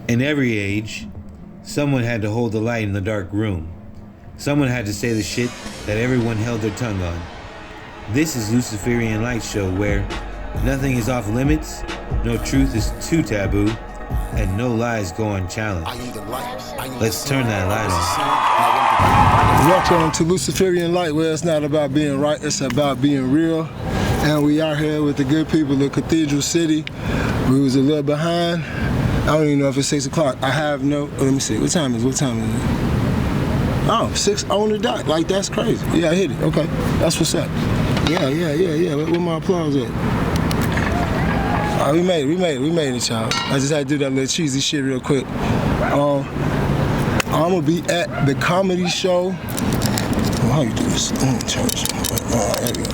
In every age, someone had to hold the light in the dark room. Someone had to say the shit that everyone held their tongue on. This is Luciferian Light Show, where nothing is off limits, no truth is too taboo, and no lies go unchallenged. Let's turn that light on. Welcome to Luciferian Light, where it's not about being right, it's about being real. And we are here with the good people of Cathedral City. We was a little behind. I don't even know if it's 6 o'clock. I have no, let me see, what time is it? Oh, 6 on the dot, like that's crazy. Yeah, I hit it, okay, that's what's up. Yeah, where my applause at? We made it, y'all. I just had to do that little cheesy shit real quick. I'm gonna be at the comedy show. Oh, how you do this? Church. Oh, there we go.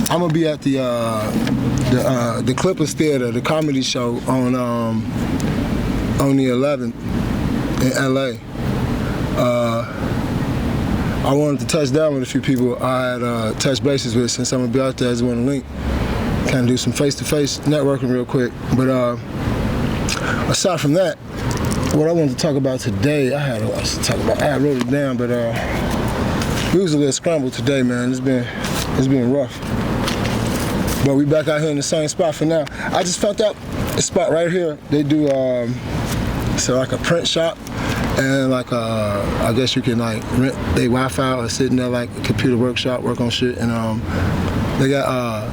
I'm gonna be at the Clippers Theater, the comedy show on the 11th in LA. I wanted to touch down with a few people I had touched bases with. Since I'm gonna be out there, I just want to link, kind of do some face-to-face networking real quick. But aside from that, what I wanted to talk about today, I had wrote it down, but we was a little scrambled today, man. It's been rough. But we back out here in the same spot for now. I just found out a spot right here. They do so like a print shop, and like I guess you can like rent their Wi-Fi or sit in there like a computer workshop, work on shit, and they got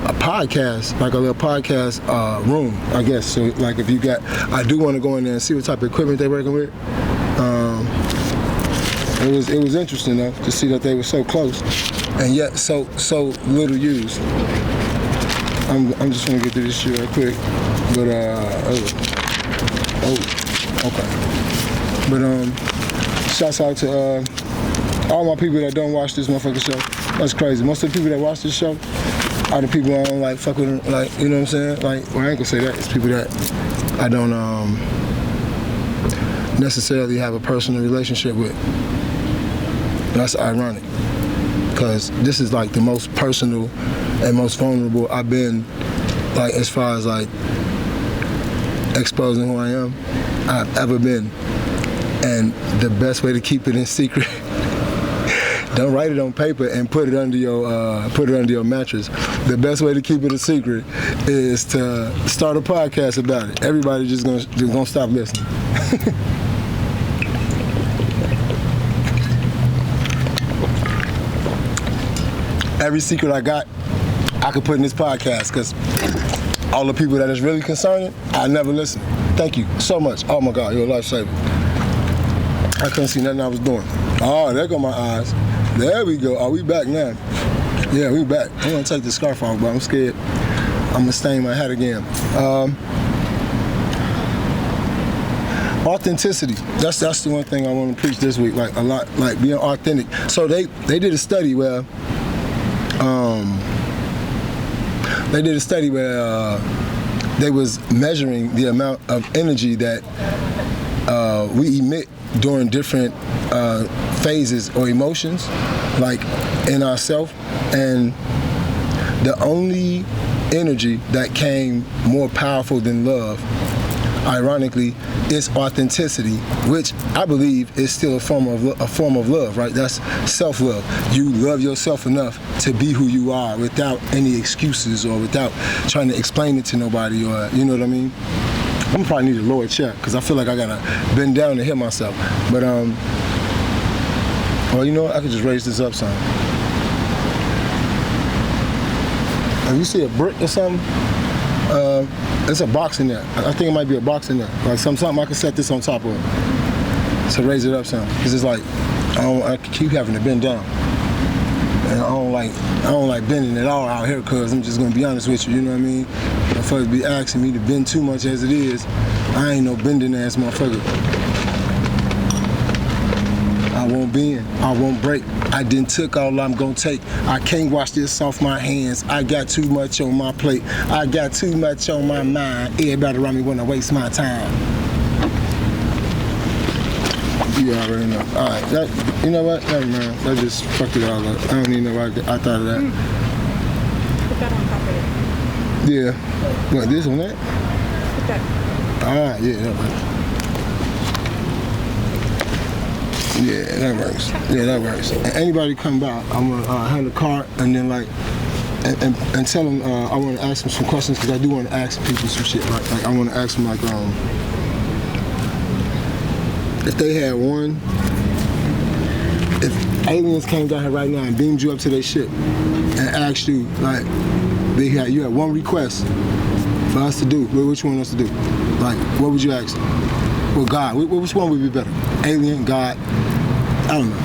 a podcast, like a little podcast room, I guess. So like if you got, I do want to go in there and see what type of equipment they're working with. It was interesting though to see that they were so close and yet so little used. I'm just gonna get through this shit real quick, but okay. But shouts out to all my people that don't watch this motherfucking show. That's crazy. Most of the people that watch this show are the people I don't like fuck with them, like, you know what I'm saying? Like, well, I ain't gonna say that. It's people that I don't necessarily have a personal relationship with. That's ironic, because this is like the most personal and most vulnerable I've been, like as far as like exposing who I am, I've ever been. And the best way to keep it in secret, don't write it on paper and put it under your mattress. The best way to keep it a secret is to start a podcast about it. Everybody just gonna stop listening. Every secret I got, I could put in this podcast, because all the people that is really concerning, I never listen. Thank you so much. Oh my God, you're a lifesaver. I couldn't see nothing I was doing. Oh, there go my eyes. There we go. Oh, we back now. Yeah, we back. I'm gonna take the scarf off, but I'm scared I'm gonna stain my hat again. Authenticity. That's the one thing I want to preach this week. Like a lot, like being authentic. So they did a study where they was measuring the amount of energy that we emit during different phases or emotions, like in ourselves, and the only energy that came more powerful than love, ironically, is authenticity, which I believe is still a form of love, right? That's self-love. You love yourself enough to be who you are without any excuses or without trying to explain it to nobody, or you know what I mean? I'm probably need a lower chair because I feel like I gotta bend down to hit myself. But well, you know what? I could just raise this up some. If you see a brick or something, there's a box in there. I think it might be a box in there. Like something I can set this on top of to raise it up some. Cause it's like I keep having to bend down, and I don't like bending at all out here. Cause I'm just gonna be honest with you. You know what I mean? If folks be asking me to bend too much as it is, I ain't no bending ass motherfucker. I won't bend, I won't break. I done took all I'm gonna take. I can't wash this off my hands. I got too much on my plate. I got too much on my mind. Everybody around me wanna waste my time. You already know. All right, you know what? Never mind. I just fucked it all up. I don't even know why I thought of that. Put that on top of it. Yeah. What, this one, that? that. Alright, yeah, that works. Yeah, that works. Yeah, that works. And anybody come by, I'm gonna hand a card and then like, and tell them I want to ask them some questions because I do want to ask people some shit. Like I want to ask them like, if they had one, if aliens came down here right now and beamed you up to their ship and asked you like, you had one request for us to do, which one us to do? Like, what would you ask them? Well, God, which one would be better? Alien, God, I don't know.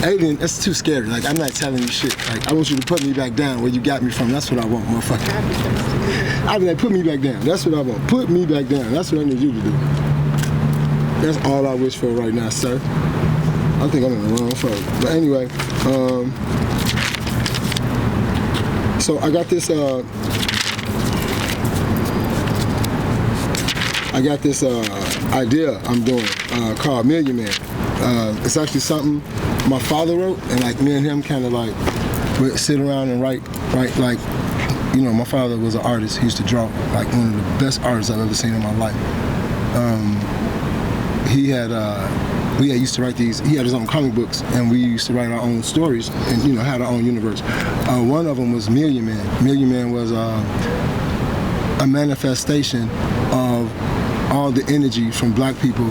Alien, that's too scary. Like, I'm not telling you shit. Like, I want you to put me back down where you got me from. That's what I want, motherfucker. I'd be like, put me back down. That's what I want. Put me back down. That's what I need you to do. That's all I wish for right now, sir. I think I'm in the wrong fuck. But anyway, so I got this, idea I'm doing called Million Man. It's actually something my father wrote, and like me and him kind of like would sit around and write like, you know, my father was an artist. He used to draw, like one of the best artists I've ever seen in my life. We used to write these. He had his own comic books, and we used to write our own stories, and you know, had our own universe. One of them was Million Man. Million Man was a manifestation of all the energy from black people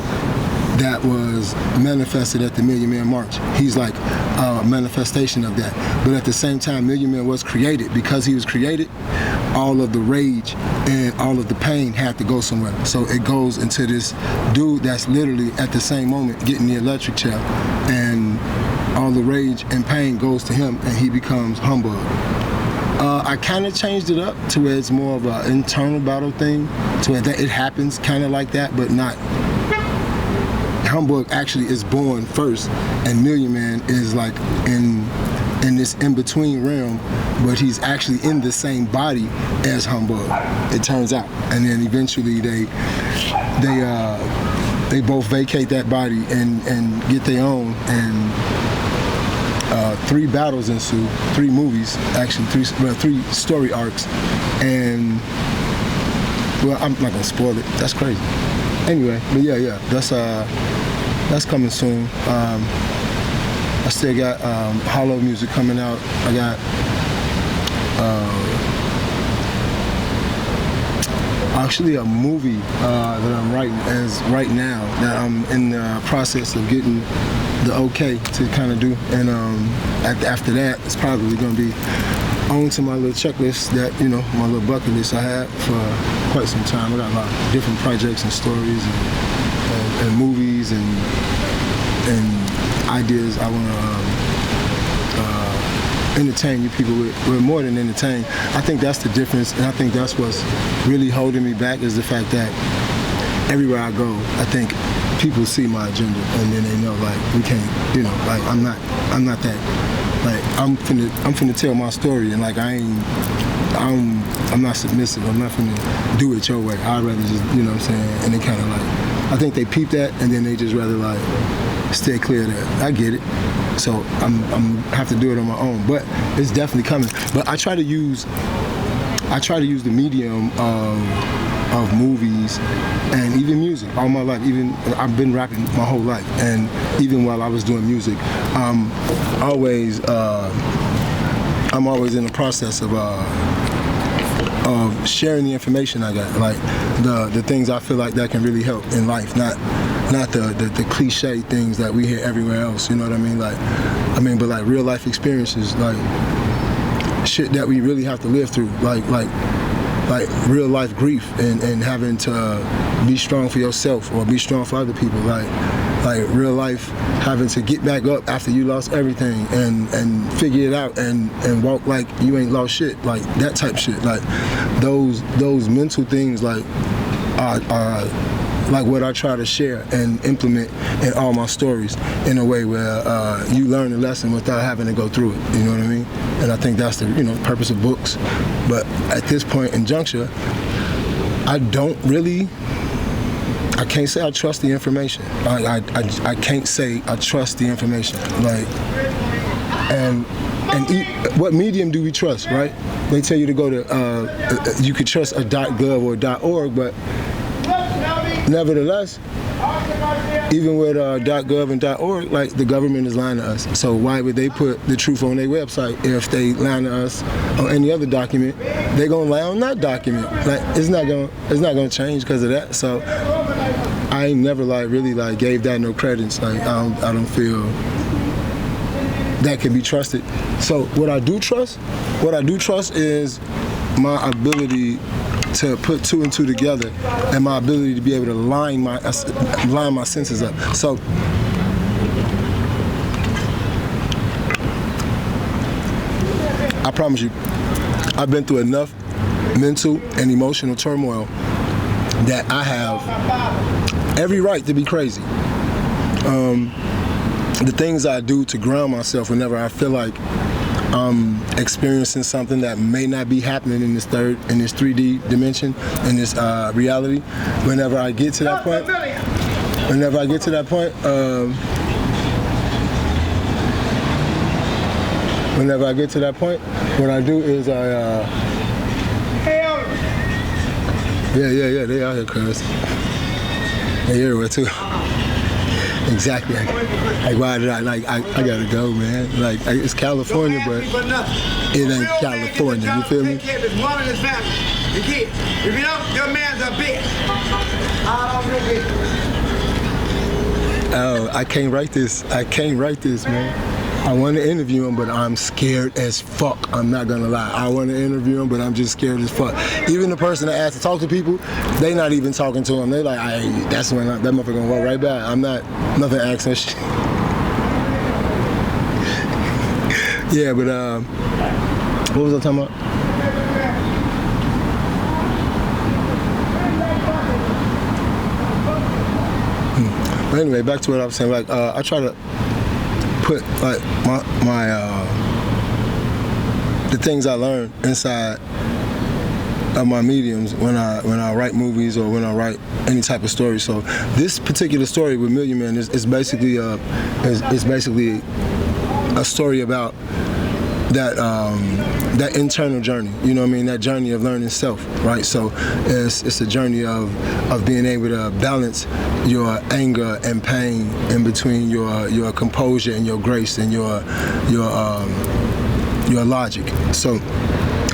that was manifested at the Million Man March. He's like a manifestation of that. But at the same time, Million Man was created. Because he was created, all of the rage and all of the pain had to go somewhere. So it goes into this dude that's literally at the same moment getting the electric chair, and all the rage and pain goes to him, and he becomes Humbug. I kind of changed it up to where it's more of an internal battle thing, to where it happens kind of like that, but not. Humbug actually is born first, and Million Man is like in this in-between realm, but he's actually in the same body as Humbug, it turns out. And then eventually they both vacate that body and get their own, and 3 battles ensue, 3 movies, actually 3 story arcs, and well, I'm not gonna spoil it. That's crazy. Anyway, but yeah, that's coming soon. I still got Hollow music coming out. I got actually a movie that I'm writing as right now that I'm in the process of getting the okay to kind of do, and after that it's probably going to be on to my little checklist that, you know, my little bucket list I had for quite some time. I got a lot of different projects and stories and movies and ideas I want to entertain you people with. Well, more than entertain, I think that's the difference, and I think that's what's really holding me back, is the fact that everywhere I go, I think people see my agenda, and then they know, like, we can't, you know, like, I'm not that, like, I'm finna tell my story, and like, I'm not submissive. I'm not finna do it your way. I'd rather just, you know what I'm saying, and they kind of like, I think they peep that, and then they just rather like stay clear of that. I get it. So I'm have to do it on my own, but it's definitely coming. But I try to use the medium of movies and even music all my life. Even I've been rapping my whole life, and even while I was doing music, I'm always in the process of sharing the information I got, like the things I feel like that can really help in life, not the cliche things that we hear everywhere else, you know what I mean? But like real life experiences, like shit that we really have to live through, like real life grief and having to be strong for yourself or be strong for other people, like real life having to get back up after you lost everything and figure it out and walk like you ain't lost shit, like that type shit, like those mental things, like are like what I try to share and implement in all my stories in a way where you learn a lesson without having to go through it, you know what I mean? And I think that's the, you know, purpose of books. But at this point in juncture, I can't say I trust the information. I can't say I trust the information. Like, and what medium do we trust, right? They tell you to go to, you could trust a .gov or .org, but nevertheless, even with .gov and .org, like, the government is lying to us. So why would they put the truth on their website if they lie to us on any other document? They're gonna lie on that document. Like, it's not gonna change because of that. So I ain't never really gave that no credence. Like, I don't feel that can be trusted. So what I do trust is my ability to put two and two together, and my ability to be able to line my senses up. So I promise you, I've been through enough mental and emotional turmoil that I have every right to be crazy. The things I do to ground myself whenever I feel like I'm experiencing something that may not be happening in this 3D dimension, in this reality. Whenever I get to that point, what I do is yeah, they out here, cuz. They everywhere too. Exactly. Like, why did I gotta go, man. Like, it's California, but it ain't California. You feel me? If you know, your man's a bitch. Oh, I can't write this, man. I want to interview him, but I'm scared as fuck. I'm not gonna lie. I want to interview him, but I'm just scared as fuck. Even the person that asked to talk to people, they not even talking to him. They like, that's when that motherfucker gonna walk right back. I'm not nothing accent shit. Yeah, but what was I talking about? But anyway, back to what I was saying. Like, I try to put like my the things I learned inside of my mediums when I write movies or when I write any type of story. So this particular story with Million Man is basically a story about that internal journey, you know what I mean? That journey of learning self, right? So it's a journey of being able to balance your anger and pain in between your composure and your grace and your logic. So,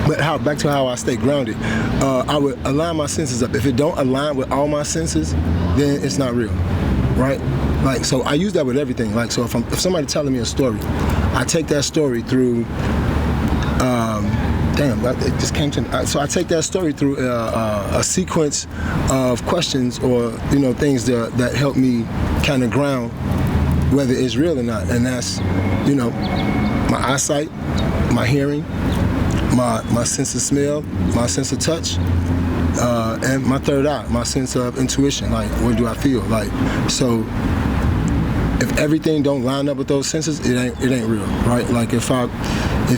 but back to how I stay grounded. I would align my senses up. If it don't align with all my senses, then it's not real, right? Like, so I use that with everything. Like, so if somebody telling me a story, I take that story through. It just came to me. So I take that story through a sequence of questions or things that help me kind of ground whether it's real or not, and that's my eyesight, my hearing, my sense of smell, my sense of touch, and my third eye, my sense of intuition. Like, what do I feel? Like, so if everything don't line up with those senses, it ain't real, right? Like, if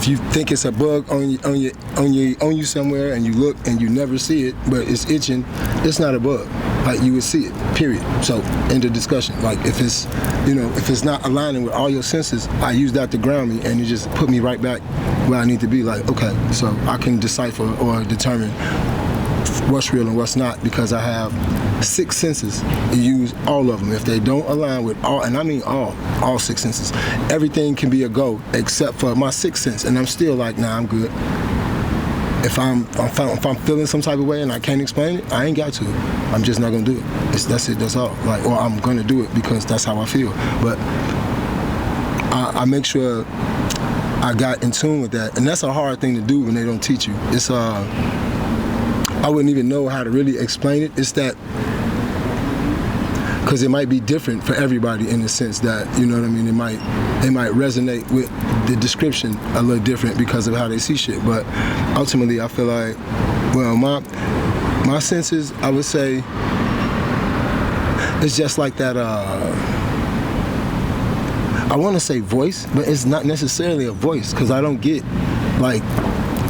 you think it's a bug on you somewhere and you look and you never see it, but it's itching, it's not a bug. Like, you would see it, period. So, end of discussion. Like, if it's not aligning with all your senses, I use that to ground me, and it just put me right back where I need to be. Like, okay, so I can decipher or determine what's real and what's not, because I have 6 senses and use all of them. If they don't align with all, and I mean all 6 senses, everything can be a go except for my 6th sense, and I'm still like, nah, I'm good. If I'm feeling some type of way and I can't explain it, I ain't got to. I'm just not gonna do it. That's it. That's all. Like, or I'm gonna do it because that's how I feel. But I make sure I got in tune with that, and that's a hard thing to do when they don't teach you. It's I wouldn't even know how to really explain it. It's that, because it might be different for everybody in the sense that, you know what I mean, it might resonate with the description a little different because of how they see shit. But ultimately, I feel like, well, my senses, I would say, it's just like that, I want to say voice, but it's not necessarily a voice, because I don't get like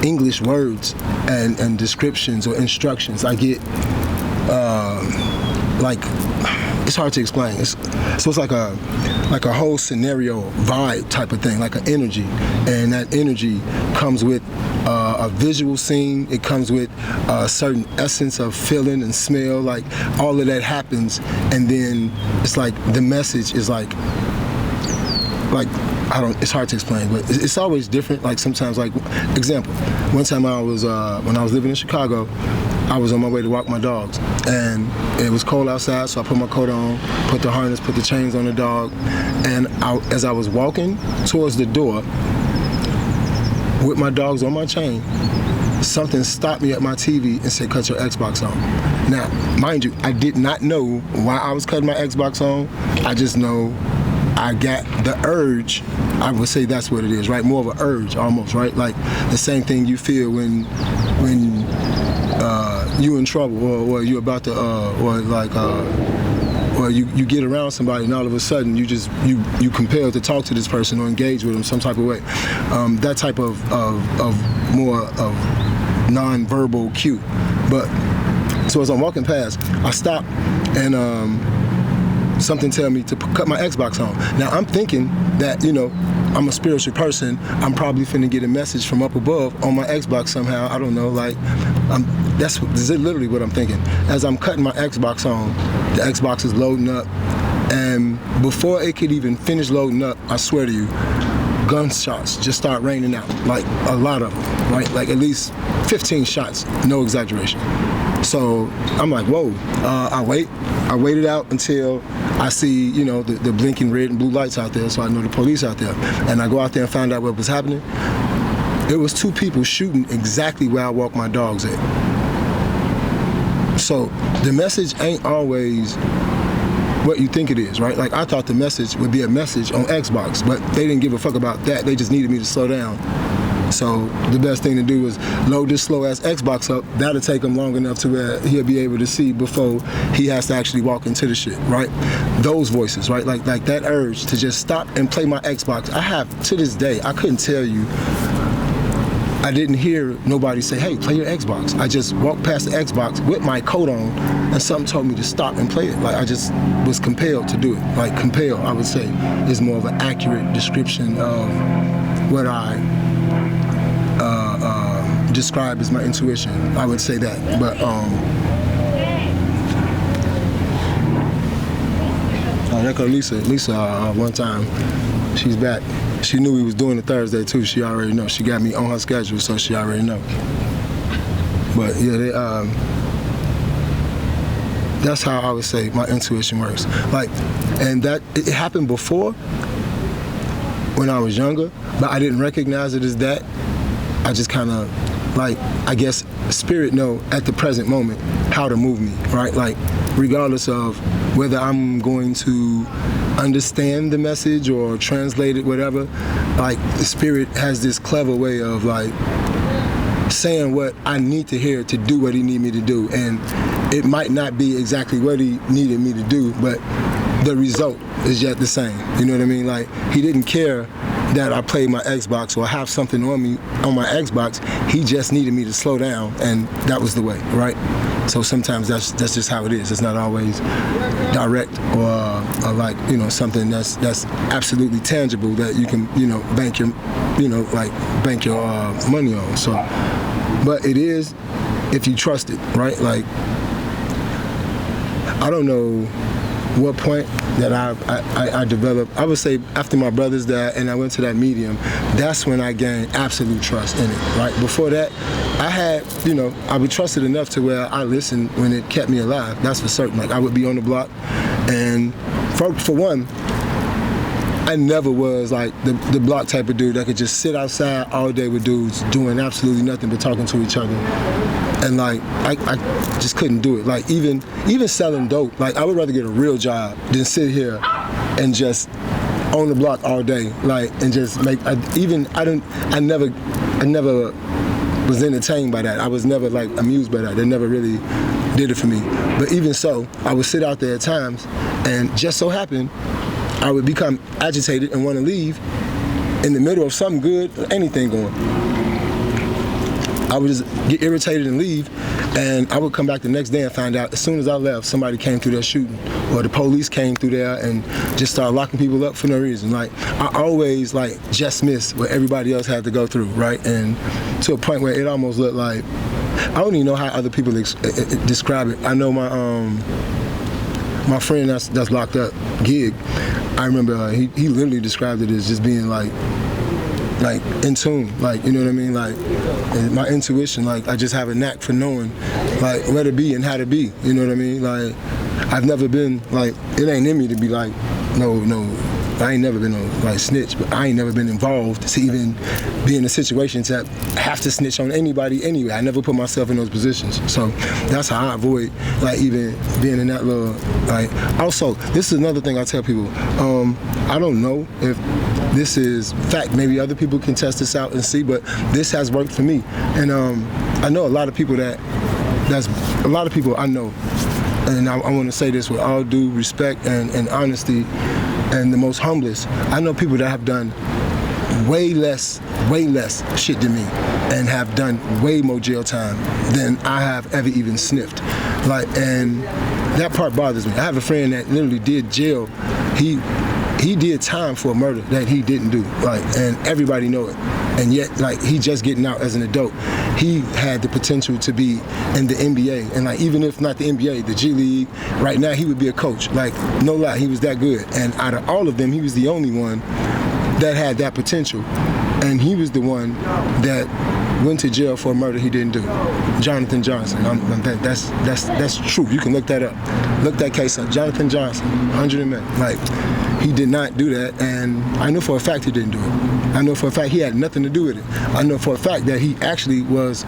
English words and descriptions or instructions. I get like, it's hard to explain. So it's like a whole scenario vibe type of thing, like an energy, and that energy comes with a visual scene. It comes with a certain essence of feeling and smell. Like all of that happens, and then it's like the message is like it's hard to explain, but it's always different. Like sometimes, like example, one time I was when I was living in Chicago, I was on my way to walk my dogs, and it was cold outside, so I put my coat on, put the harness, put the chains on the dog, and as I was walking towards the door with my dogs on my chain, something stopped me at my TV and said, "Cut your Xbox on." Now, mind you, I did not know why I was cutting my Xbox on. I just know I got the urge. I would say that's what it is, right? More of an urge, almost, right? Like the same thing you feel when you in trouble, or you about to, or you get around somebody, and all of a sudden you compelled to talk to this person or engage with them some type of way. That type of more of non-verbal cue. But so as I'm walking past, I stop, and something tell me to cut my Xbox on. Now I'm thinking that, you know, I'm a spiritual person. I'm probably finna get a message from up above on my Xbox somehow. I don't know, like, that's literally what I'm thinking. As I'm cutting my Xbox on, the Xbox is loading up, and before it could even finish loading up, I swear to you, gunshots just start raining out, like a lot of them, right? Like at least 15 shots, no exaggeration. So I'm like, whoa, I waited out until I see, you know, the blinking red and blue lights out there, so I know the police out there. And I go out there and find out what was happening. It was two people shooting exactly where I walk my dogs at. So the message ain't always what you think it is, right? Like I thought the message would be a message on Xbox, but they didn't give a fuck about that. They just needed me to slow down. So the best thing to do is load this slow ass Xbox up. That'll take him long enough to where he'll be able to see before he has to actually walk into the shit, right? Those voices, right? Like that urge to just stop and play my Xbox. I have, to this day, I couldn't tell you, I didn't hear nobody say, "Hey, play your Xbox." I just walked past the Xbox with my coat on, and something told me to stop and play it. Like I just was compelled to do it. Like compelled, I would say, is more of an accurate description of what I describe as my intuition. I would say that, but there goes Lisa. Lisa, one time, she's back. She knew we was doing it Thursday too. She already know. She got me on her schedule, so she already know. But yeah, that's how I would say my intuition works. Like, and that it happened before when I was younger, but I didn't recognize it as that. I just kind of, like, I guess spirit know at the present moment how to move me, right? Like, regardless of whether I'm going to understand the message or translate it, whatever, like, the spirit has this clever way of, like, saying what I need to hear to do what he need me to do. And it might not be exactly what he needed me to do, but the result is yet the same. You know what I mean? Like, he didn't care that I played my Xbox or have something on me on my Xbox. He just needed me to slow down, and that was the way, right? So sometimes that's just how it is. It's not always direct or like, you know, something that's absolutely tangible that you can, you know, bank your money on. So, but it is if you trust it, right? Like, I don't know what point that I developed. I would say after my brothers died and I went to that medium, that's when I gained absolute trust in it, right? Before that, I had, you know, I would trust it enough to where I listened when it kept me alive. That's for certain. Like, I would be on the block, and for one, I never was like the block type of dude that could just sit outside all day with dudes doing absolutely nothing but talking to each other. And like, I just couldn't do it. Like, even selling dope, like, I would rather get a real job than sit here and just on the block all day, like, and just make, I never was entertained by that. I was never, like, amused by that. They never really did it for me. But even so, I would sit out there at times, and just so happened, I would become agitated and want to leave in the middle of something good or anything going. I would just get irritated and leave, And I would come back the next day and find out as soon as I left, somebody came through there shooting, or the police came through there and just started locking people up for no reason. Like, I always like just missed what everybody else had to go through, right? And to a point where it almost looked like, I don't even know how other people describe it. I know my friend that's locked up, Gig, I remember he literally described it as just being like in tune, like, you know what I mean? Like, and my intuition, like, I just have a knack for knowing, like, where to be and how to be, you know what I mean? Like, I've never been, like, it ain't in me to be like, no, I ain't never been a like snitch, but I ain't never been involved to even be in a situation to have to snitch on anybody anyway. I never put myself in those positions. So that's how I avoid like even being in that little like. Also, this is another thing I tell people. I don't know if this is fact. Maybe other people can test this out and see, but this has worked for me. And I know a lot of people a lot of people I know, and I want to say this with all due respect and honesty. And the most humblest, I know people that have done way less shit than me and have done way more jail time than I have ever even sniffed. Like, and that part bothers me. I have a friend that literally did jail. He did time for a murder that he didn't do, like, and everybody know it. And yet, like, he just getting out as an adult. He had the potential to be in the NBA, and like, even if not the NBA, the G League, right now he would be a coach. Like, no lie, he was that good. And out of all of them, he was the only one that had that potential. And he was the one that went to jail for a murder he didn't do. Jonathan Johnson. That's true. You can look that up. Look that case up. Jonathan Johnson, 100 men. Like, he did not do that, and I know for a fact he didn't do it. I know for a fact he had nothing to do with it. I know for a fact that he actually was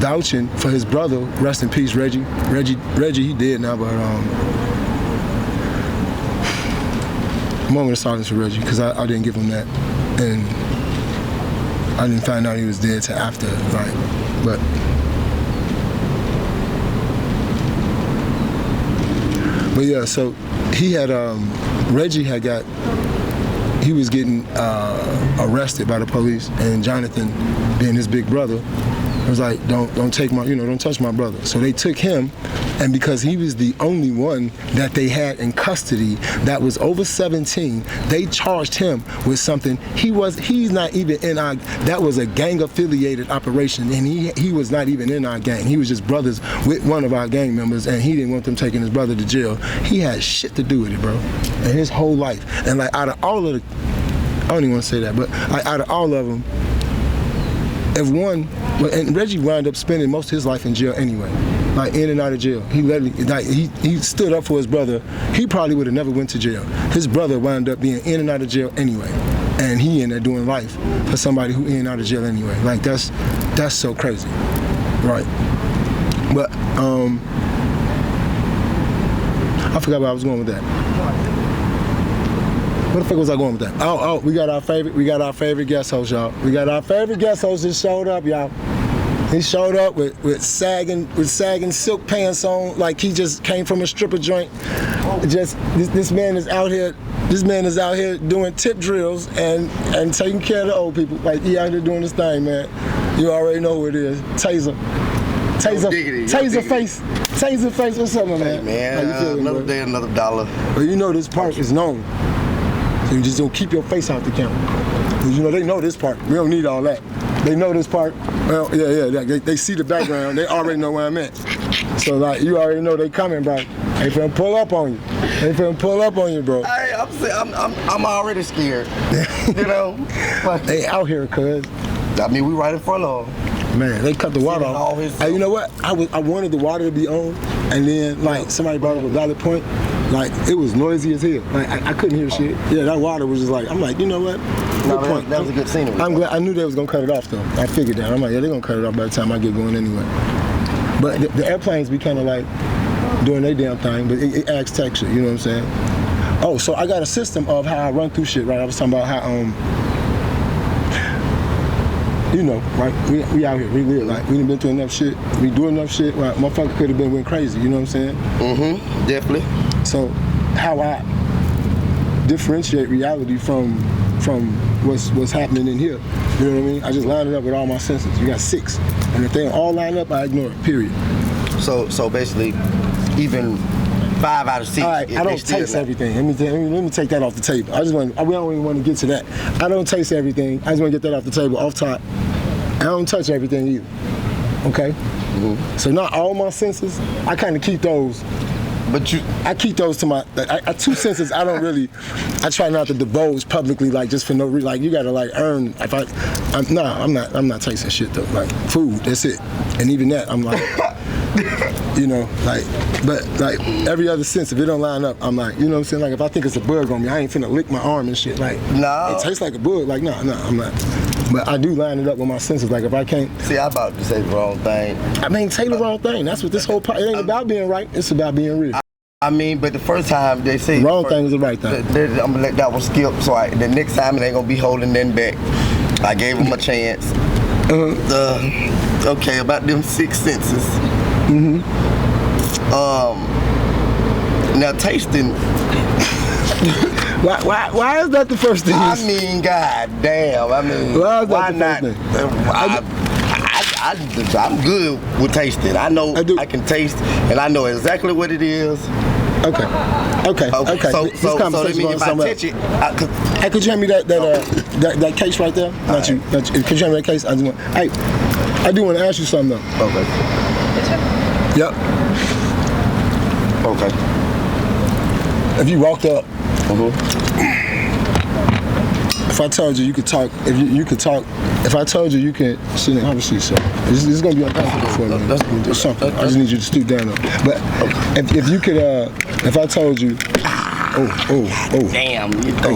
vouching for his brother, rest in peace, Reggie. Reggie, he dead now, but moment of silence for Reggie, because I didn't give him that, and I didn't find out he was dead till after, right? But yeah, so he had Reggie he was getting arrested by the police, and Jonathan, being his big brother, was like, don't take my, don't touch my brother. So they took him, and because he was the only one that they had in custody that was over 17, they charged him with something. He's not even in our, that was a gang affiliated operation, and he was not even in our gang. He was just brothers with one of our gang members, and he didn't want them taking his brother to jail. He had shit to do with it, bro, and his whole life. And like, out of all of the, I don't even want to say that, but like, out of all of them, if one, and Reggie wound up spending most of his life in jail anyway, like in and out of jail. He literally, like, he stood up for his brother. He probably would have never went to jail. His brother wound up being in and out of jail anyway, and he in there doing life for somebody who in and out of jail anyway. Like, that's so crazy, right? But I forgot where I was going with that. Where the fuck was I going with that? Oh, we got our favorite guest host, y'all. We got our favorite guest host just showed up, y'all. He showed up with sagging silk pants on, like he just came from a stripper joint. Just this man is out here doing tip drills and taking care of the old people. Like, he out here doing this thing, man. You already know who it is. Taser face, what's up, man? Hey, man, how you feeling, another bro? day, another dollar. But you know this part is known. So you just don't keep your face out the camera. Because they know this part. We don't need all that. They know this part. Well, yeah. They see the background. They already know where I'm at. So like, you already know they coming, bro. They finna pull up on you. Bro. I'm already scared. But They out here, cuz. I mean, we right in front of them. Man, they cut the water off. Hey, you know what? I wanted the water to be on, and then like somebody brought up a valid point. Like, it was noisy as hell. Like, I couldn't hear shit. Yeah, that water was just like, I'm like, you know what? No, that was a good scenery. I'm glad. I knew they was gonna cut it off though. I figured that. I'm like, yeah, they're gonna cut it off by the time I get going anyway. But the airplanes be kind of like doing their damn thing, but it adds texture. You know what I'm saying? Oh, so I got a system of how I run through shit. Right? I was talking about how right? We out here, we live. Like, we done been through enough shit. We do enough shit. Right? Motherfucker could have went crazy. You know what I'm saying? Mm-hmm. Definitely. So how I differentiate reality from what's happening in here. You know what I mean? I just line it up with all my senses. You got 6, and if they all line up, I ignore it. Period. So basically, even 5 out of 6. All right, I don't taste everything. Let me take that off the table. We don't even want to get to that. I don't taste everything. I just want to get that off the table, off top. I don't touch everything either. Okay? Mm-hmm. So not all my senses. I kind of keep those. I keep those to my 2 senses. I don't really. I try not to divulge publicly, like just for no reason. Like you gotta like earn. I'm not tasting shit though. Like food, that's it. And even that, I'm like, you know, like, but like every other sense, if it don't line up, I'm like, you know what I'm saying? Like if I think it's a bug on me, I ain't finna lick my arm and shit. Like, no, it tastes like a bug. Like, no, I'm not. But I do line it up with my senses. Like if I can't. See, I'm about to say the wrong thing. I mean, say the wrong thing. That's what this whole part. It ain't about being right. It's about being real. I mean, but the first time they say the wrong thing is the right thing. I'm gonna let that one skip. So the next time it ain't gonna be holding them back. I gave them a chance. Okay, about them 6 senses. Mm-hmm. Now tasting. Why is that the first thing? I mean, goddamn. I mean, why not? I'm good with tasting. I know I can taste, and I know exactly what it is. Okay. So that means if I touch it, hey, could you hand me that case right there? Not you. Could you hand me that case? I do want to ask you something though. Okay. Yep. Okay. If you walked up, If I told you you could talk, if I told you you can, see, obviously, so this is gonna be uncomfortable for me. That's something. I just need you to stoop down. But if you could, if I told you, damn,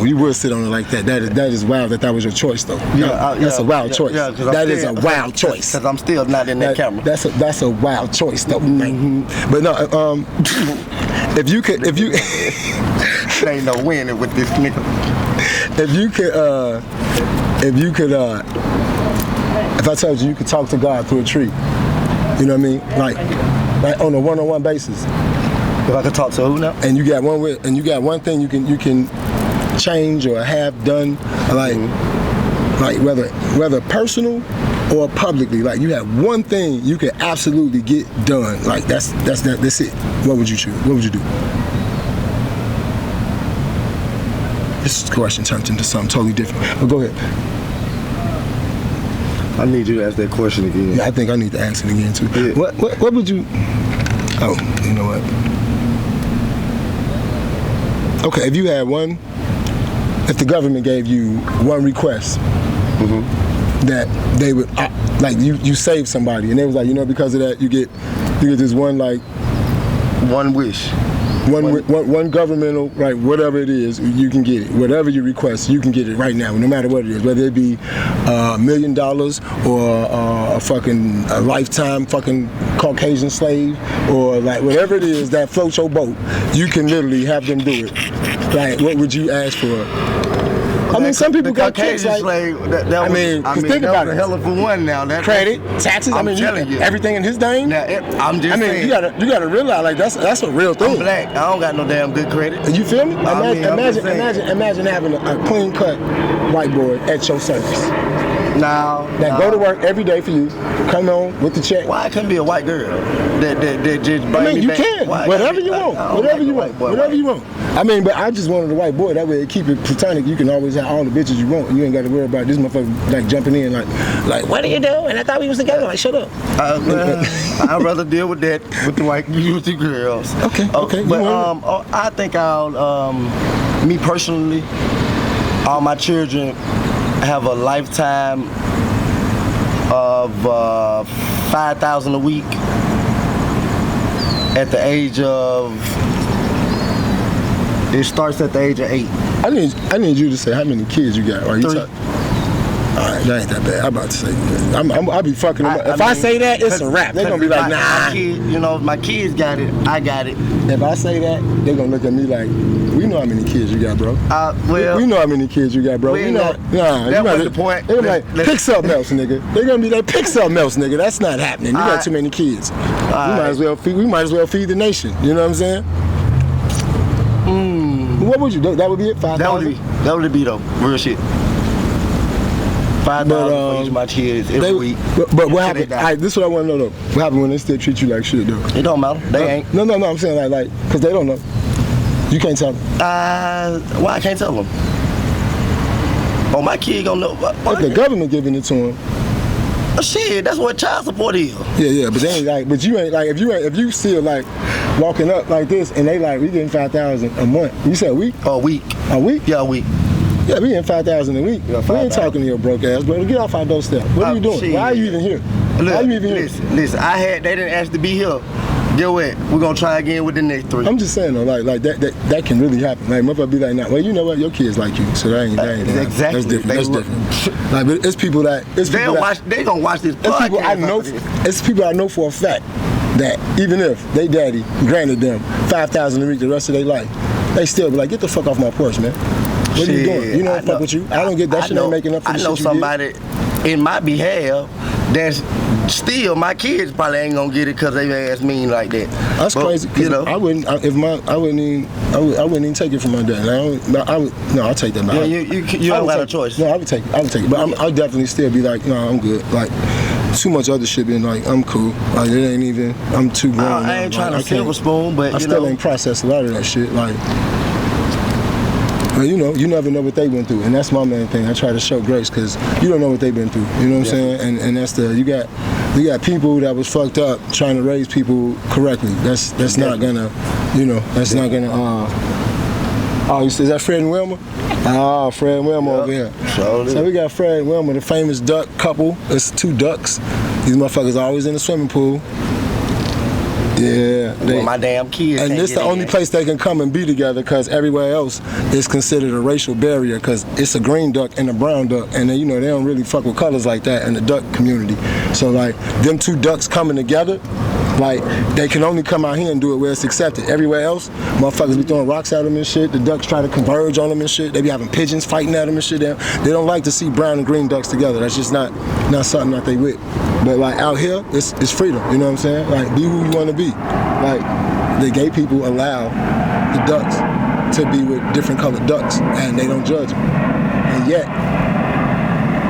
you would sit on it like that. That is wild. That was your choice, though. That's a wild choice. That is a wild choice. Because I'm still not in that camera. That's a wild choice, though. Mm-hmm. But no, if you ain't no winning with this nigga. If I told you could talk to God through a tree, you know what I mean? Like on a one-on-one basis. If I could talk to who now? And you got one thing you can change or have done, like whether personal or publicly. Like you have one thing you can absolutely get done. Like that's it. What would you choose? What would you do? This question turned into something totally different. But go ahead. I need you to ask that question again. Yeah, I think I need to ask it again too. Yeah. What would you? Oh, you know what? Okay, if you had one, if the government gave you one request, that they would like you saved somebody, and they was like, because of that you get this one one wish. One governmental, right, whatever it is, you can get it. Whatever you request, you can get it right now, no matter what it is. Whether it be $1 million or a lifetime fucking Caucasian slave, or like whatever it is that floats your boat, you can literally have them do it. Like, what would you ask for? I mean, some people got kicks like. Think about it. That was a hell of a one now. Credit, taxes. I'm telling you, everything in his name. Now, I'm just saying. You gotta realize like that's a real thing. I'm black. I don't got no damn good credit. You feel me? Imagine having a clean cut white boy at your service. Go to work every day for you, come home with the check. Why it couldn't be a white girl that just bring me you back? can. Whatever you want. Whatever you want. I mean, but I just wanted a white boy. That way, it keep it platonic. You can always have all the bitches you want. You ain't got to worry about this motherfucker like jumping in like what are you doing? I thought we was together. Like, shut up. I'd rather deal with that with the white girls. Okay. But I think I'll me personally, all my children have a lifetime of $5,000 a week at the age of. It starts at the age of 8. I need you to say how many kids you got. Are you 3. Alright, that ain't that bad. I'm about to say I'll be fucking them up. If I say that, it's a wrap. They're gonna be like, nah. My kids got it. I got it. If I say that, they're gonna look at me like, we know how many kids you got, bro. We know how many kids you got, bro. That was the point. They're like, pick something else, nigga. They're gonna be like, pick something else, nigga. That's not happening. You got too many kids. We might as well feed the nation. You know what I'm saying? What would you do? That would be it? 5,000? That would be though. Real shit. $5,000 for each of my kids every week. But what happened? This is what I want to know though. What happened when they still treat you like shit though? It don't matter. They ain't. No. I'm saying like, cause they don't know. You can't tell them. Why I can't tell them? Oh, my kid gonna know. If the government giving it to him. Shit, that's what child support is. Yeah, but they ain't like. But you ain't like. If you still like walking up like this, and they like we getting 5,000 a month. You said a week? A week. A week? Yeah, a week. Yeah, we getting 5,000 a week. Yeah, we ain't talking to your broke ass, bro. Get off our doorstep. What are you doing? Shit. Why are you even here? Look, Why are you even here? Listen. They didn't ask to be here. Get what? We're gonna try again with the next 3. I'm just saying though, like that can really happen. Like motherfucker be like, nah, well, you know what, your kids like you, so that ain't exactly. That's different. Like, but it's people that they gonna watch this podcast. It's people I know for a fact that even if they daddy granted them 5,000 a week the rest of their life, they still be like, get the fuck off my porch, man. What are you doing? You know, fuck with you. I don't get that shit. Ain't making up for the shit you did. I know somebody in my behalf that's still my kids probably ain't gonna get it because they ass mean like that. That's crazy. You know, I wouldn't even take it from my dad. I'll take that back. Yeah, you don't have a choice. No, I would take it. But I'll definitely still be like, no, I'm good. Like too much other shit being like, I'm cool. Like it ain't even. I'm too grown. I ain't trying to silver spoon, but I still ain't processed a lot of that shit. Like. But you know, you never know what they went through, and that's my main thing. I try to show grace because you don't know what they've been through. You know what I'm saying? And that's you got people that was fucked up trying to raise people correctly. That's not gonna, that's not gonna. Oh, is that Fred and Wilma? Oh, Fred and Wilma over here. So we got Fred and Wilma, the famous duck couple. It's 2 ducks. These motherfuckers are always in the swimming pool. Yeah, my damn kids. And this the only place they can come and be together because everywhere else is considered a racial barrier because it's a green duck and a brown duck, and then, they don't really fuck with colors like that in the duck community. So like them 2 ducks coming together, like they can only come out here and do it where it's accepted. Everywhere else, motherfuckers be throwing rocks at them and shit. The ducks try to converge on them and shit. They be having pigeons fighting at them and shit. They don't like to see brown and green ducks together. That's just not something that they with. But like out here, it's freedom. You know what I'm saying? Like be who you want to be. Like the gay people allow the ducks to be with different colored ducks, and they don't judge them. And yet,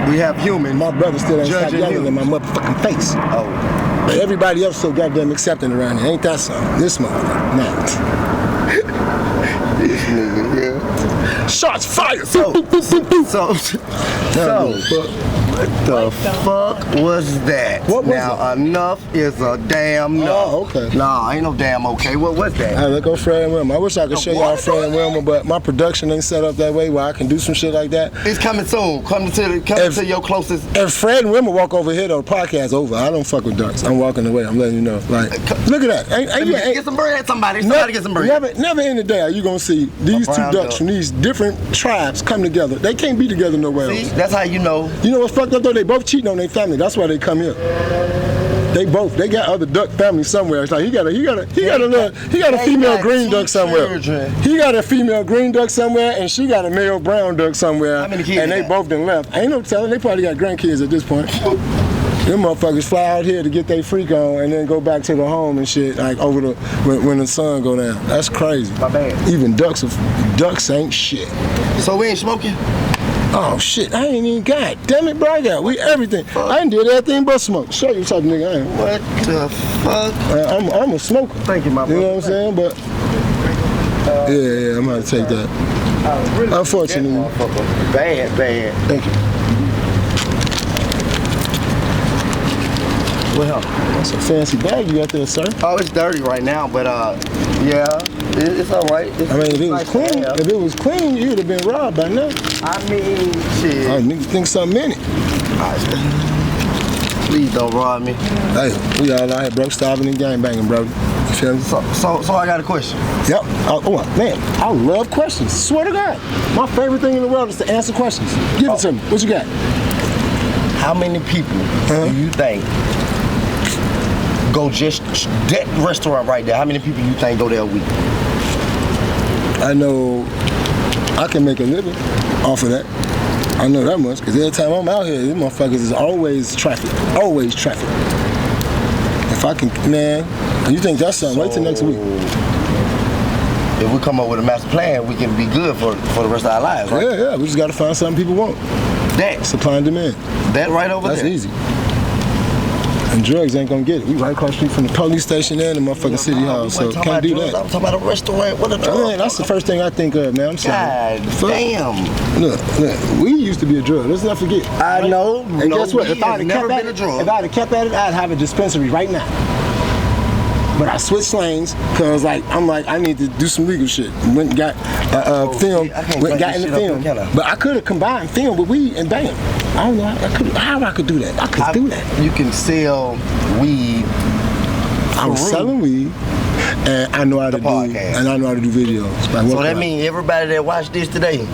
we have humans. My brother still ain't stopped yelling in my motherfucking face. Oh. But everybody else so goddamn accepting around here. Ain't that something? This motherfucker, nah. This nigga, yeah. Shots fired. So, what the fuck was that? What was now, enough is a damn no. Oh, okay. Nah, ain't no damn okay. What was that? All right, let's go Fred and Wilma. I wish I could show y'all Fred and Wilma, but my production ain't set up that way where I can do some shit like that. It's coming soon. Come to your closest. If Fred and Wilma walk over here, though, the podcast over. I don't fuck with ducks. I'm walking away. I'm letting you know. Like, look at that. Get some bread, somebody. Somebody get some bread. Never in the day are you gonna see these 2 ducks from these different tribes come together. They can't be together nowhere else. See, that's how you know. You know what's fucked up though? They both cheating on their family. That's why they come here. They got other duck families somewhere. It's like he got a female green duck somewhere. He got a female green duck somewhere, and she got a male brown duck somewhere. How many kids? And they both done left. Ain't no telling. They probably got grandkids at this point. Them motherfuckers fly out here to get their freak on and then go back to the home and shit like over when the sun go down. That's crazy. My bad. Even ducks ain't shit. So we ain't smoking? Oh shit, I ain't even got. Damn it, bro, I got everything. I ain't did everything but smoke. Show you what type of nigga I am. What the fuck? I'm a smoker. Thank you, my brother. You know what I'm saying? But yeah, I'm gonna take that. Unfortunately. Bad. Thank you. Well, that's a fancy bag you got there, sir. Oh, it's dirty right now, but yeah, it's all right. I mean, if it was clean, you'd have been robbed by now. I mean, shit. I niggas think something in it. Please don't rob me. Hey, we all out here, bro, starving and gangbanging, bro. You feel me? So I got a question. Yep. Oh man, I love questions. Swear to God, my favorite thing in the world is to answer questions. Give it to me. What you got? How many people do you think go just that restaurant right there? How many people you think go there a week? I know I can make a living off of that. I know that much, because every time I'm out here, these motherfuckers is always traffic. Always traffic. If I can, man, you think that's something, wait till next week. If we come up with a master plan, we can be good for the rest of our lives, right? Yeah, we just gotta find something people want. That. Supply and demand. That right over That's there. easy. And drugs ain't gonna get it. We right across the street from the police station and the motherfucking city hall, so can't do that. I'm talking about a restaurant. What a drug? Man, that's the first thing I think of, man. I'm sorry. God damn. Look, we used to be a drug. Let's not forget. I know. And guess what? If I'd have kept at it, I'd have a dispensary right now. But I switched lanes because I need to do some legal shit. Went and got film. Went and got in the film. But I could have combined film with weed and bam. I don't know how I could do that. I could do that. You can sell weed. I was selling weed, and I know how to do. And I know how to do videos. So that means everybody that watched this today,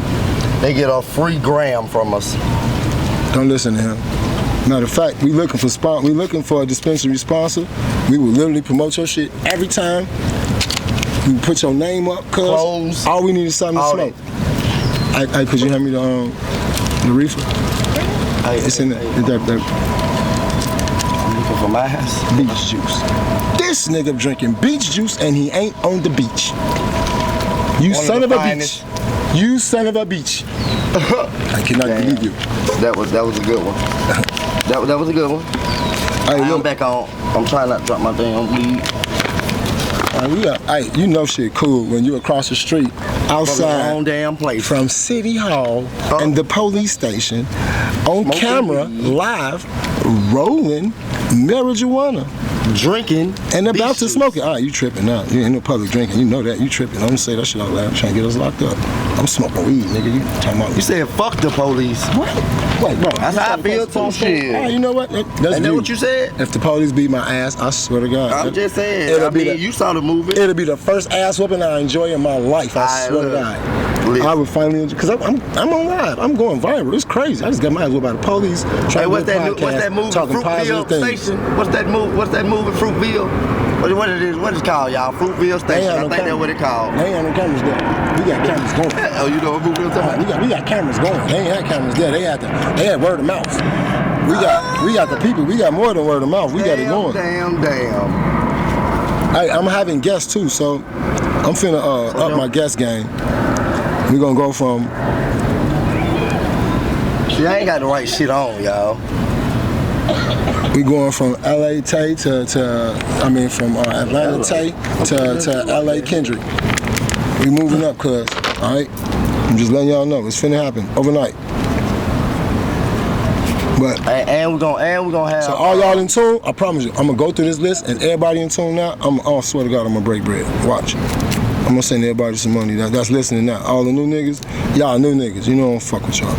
they get a free gram from us. Don't listen to him. Matter of fact, we looking for a dispensary sponsor. We will literally promote your shit every time. We put your name up, cause all we need is something to smoke. Hey, could you hand me the reefer? It's in there. I'm looking for my house. Beach juice. This nigga drinking beach juice and he ain't on the beach. You son of a bitch. You son of a bitch. I cannot believe you. That was a good one. That was a good one. I'm back on. I'm trying not to drop my thing on weed. You know shit cool when you across the street outside from damn place from City Hall and the police station on camera live rolling marijuana. Drinking and about to smoke it. You tripping now. You ain't no public drinking. You know that. You tripping. Don't say that shit out loud. Trying to get us locked up. I'm smoking weed, nigga. You talking about? You said fuck the police. What? Wait, bro. That's how I feel too. Shit. You know what? That's that what you said? If the police beat my ass, I swear to God. I'm just saying. You saw the movie. It'll be the first ass whooping I enjoy in my life. I swear to God. I would finally enjoy, because I'm on live. I'm going viral. It's crazy. I just got my ass whooped by the police. What's that movie? Fruitville Station. What's that movie? Fruitville. What it is? What it's called, y'all? Fruitville Station. I think that's what it called. They ain't no cameras there. We got cameras going. Oh, you know what movie I'm talking about? We got cameras going. They ain't had cameras there. They had word of mouth. We got the people. We got more than word of mouth. We got it going. Damn. Hey, I'm having guests too, so I'm finna up my guest game. We're gonna go from. See, I ain't got the right shit on, y'all. We going from LA Tay from Atlanta Tay to LA Kendrick. We moving up, cuz. Alright? I'm just letting y'all know. It's finna happen overnight. But and we're gonna have. So all y'all in tune, I promise you, I'm gonna go through this list and everybody in tune now. I swear to God, I'm gonna break bread. Watch. I'm gonna send everybody some money that's listening now. All the new niggas, y'all new niggas, you know I don't fuck with y'all.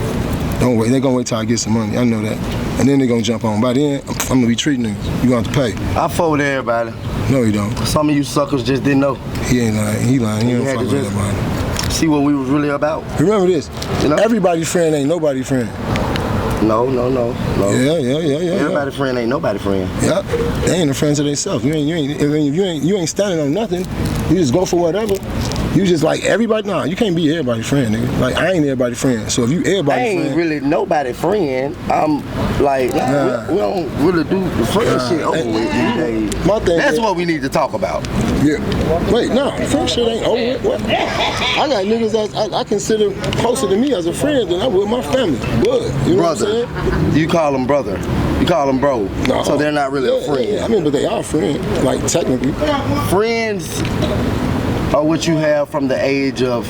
Don't wait, they gonna wait till I get some money, I know that. And then they gonna jump on. By then, I'm gonna be treating niggas. You gonna have to pay. I fuck with everybody. No, you don't. Some of you suckers just didn't know. He ain't lying, he lying, he don't fuck with everybody. See what we was really about. Remember this, everybody's friend ain't nobody's friend. No. Yeah. Everybody's friend ain't nobody's friend. Yeah, they ain't a friend to themselves. You ain't standing on nothing. You just go for whatever. You just like everybody. Nah, you can't be everybody's friend, nigga. Like I ain't everybody's friend. So if you everybody's friend, I ain't really nobody's friend. I'm like, we don't really do the friend shit over with these days. My thing that's what we need to talk about. Yeah. Wait, no, friend shit ain't over with. What? I got niggas that I consider closer to me as a friend than I would my family. Blood. You know what I'm saying? You call them brother. You call them bro. No. So they're not really a friend. Yeah, I mean, but they are friends. Like technically. Friends are what you have from the age of.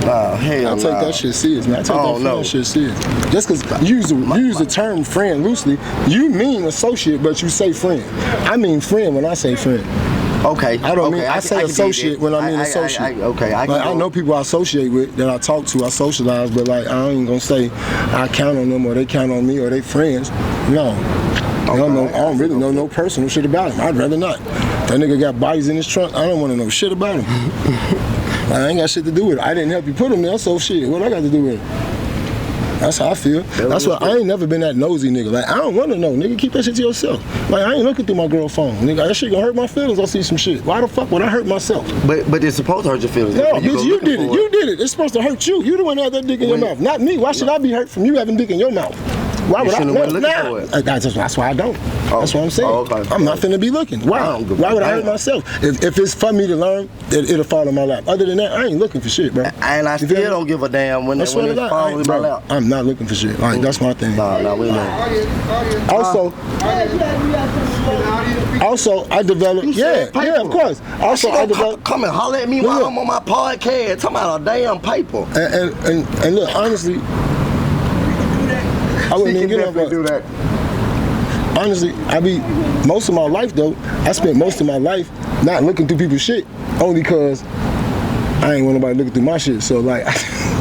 I take that shit serious, man. I take that shit serious. Just because you use the term friend loosely, you mean associate, but you say friend. I mean friend when I say friend. Okay. I don't mean I say associate when I mean associate. I know people I associate with that I talk to, I socialize, but like I ain't gonna say I count on them or they count on me or they friends. No. I don't really know no personal shit about him. I'd rather not. That nigga got bodies in his trunk. I don't want to know shit about him. I ain't got shit to do with it. I didn't help you put him there, so shit. What I got to do with it? That's how I feel. That's why I ain't never been that nosy nigga. Like I don't want to know, nigga. Keep that shit to yourself. Like I ain't looking through my girl's phone, nigga. That shit gonna hurt my feelings. I see some shit. Why the fuck would I hurt myself? But it's supposed to hurt your feelings. No, bitch, you did it. You did it. It's supposed to hurt you. You the one that had that dick in your mouth, not me. Why should I be hurt from you having dick in your mouth? Why would I? No, that's why I don't. That's what I'm saying. Okay. I'm not finna be looking. Why would I hurt myself? If it's for me to learn, it'll fall in my lap. Other than that, I ain't looking for shit, bro. And I still don't give a damn when it falls in my lap. I'm not looking for shit. Like, that's my thing. No, we don't. Also, I developed. Yeah, of course. Also, I developed. Come and holler at me while I'm on my podcast. Talking about a damn paper. And look, honestly, I wouldn't even get up. Do that. Honestly, most of my life though, I spent most of my life not looking through people's shit, only because I ain't want nobody looking through my shit. So like,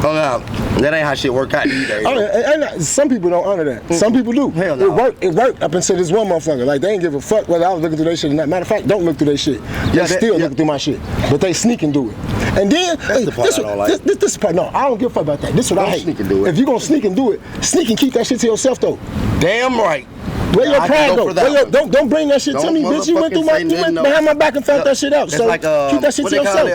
that ain't how shit work out these days. And some people don't honor that. Some people do. Hell no. It worked up until this one motherfucker. Like, they ain't give a fuck whether I was looking through their shit or not. Matter of fact, don't look through their shit. They still looking through my shit, but they sneak and do it. And then this part, no, I don't give a fuck about that. This is what I hate. Sneak and do it. If you gonna sneak and do it, sneak and keep that shit to yourself though. Damn right. Where your pride go? Don't bring that shit to me, bitch. You went behind my back and found that shit out. So like, keep that shit to yourself.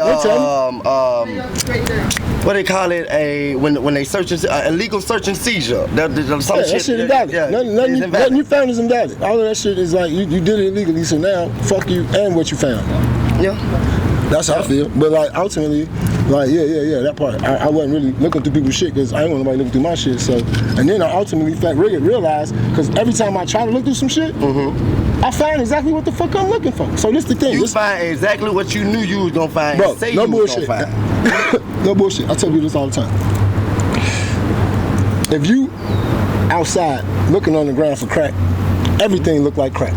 What they call it? When they search illegal search and seizure. That shit invalid. Nothing you found is invalid. All of that shit is like you did it illegally. So now fuck you and what you found. Yeah. That's how I feel. But like ultimately, like yeah, that part. I wasn't really looking through people's shit because I ain't want nobody looking through my shit. So, and then I ultimately realized because every time I try to look through some shit, I find exactly what the fuck I'm looking for. So this the thing. You find exactly what you knew you was gonna find. Bro, say no you bullshit. Was gonna find. No bullshit. I tell you this all the time. If you outside looking on the ground for crack, everything look like crack.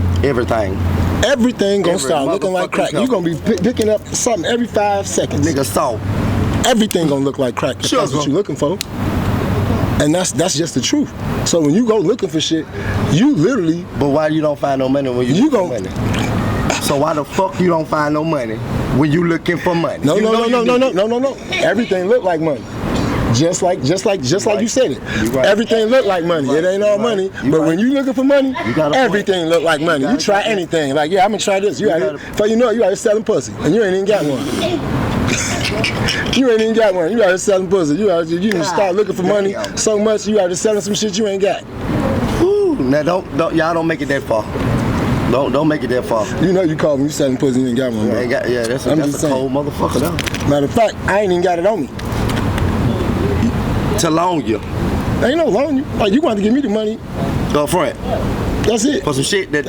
Everything gonna start looking like crack. You gonna be picking up something every 5 seconds. Nigga, salt. Everything gonna look like crack. If that's what you looking for. And that's just the truth. So when you go looking for shit, you literally. But why you don't find no money when you looking for money? So why the fuck you don't find no money when you looking for money? No. Everything look like money. Just like you said it. Right. Everything look like money. It ain't all money. But when you looking for money, everything look like money. You try anything. Like, yeah, I'm gonna try this. You out here selling pussy. And you ain't even got one. You ain't even got one. You out here selling pussy. You start looking for money so much you out here selling some shit you ain't got. Ooh, now y'all don't make it that far. Don't make it that far. You know you called me, you selling pussy, you ain't got one, bro. That's a cold motherfucker though. Matter of fact, I ain't even got it on me. To loan you. Ain't no loan you. Like, you want to give me the money. Up front. That's it. For some shit that.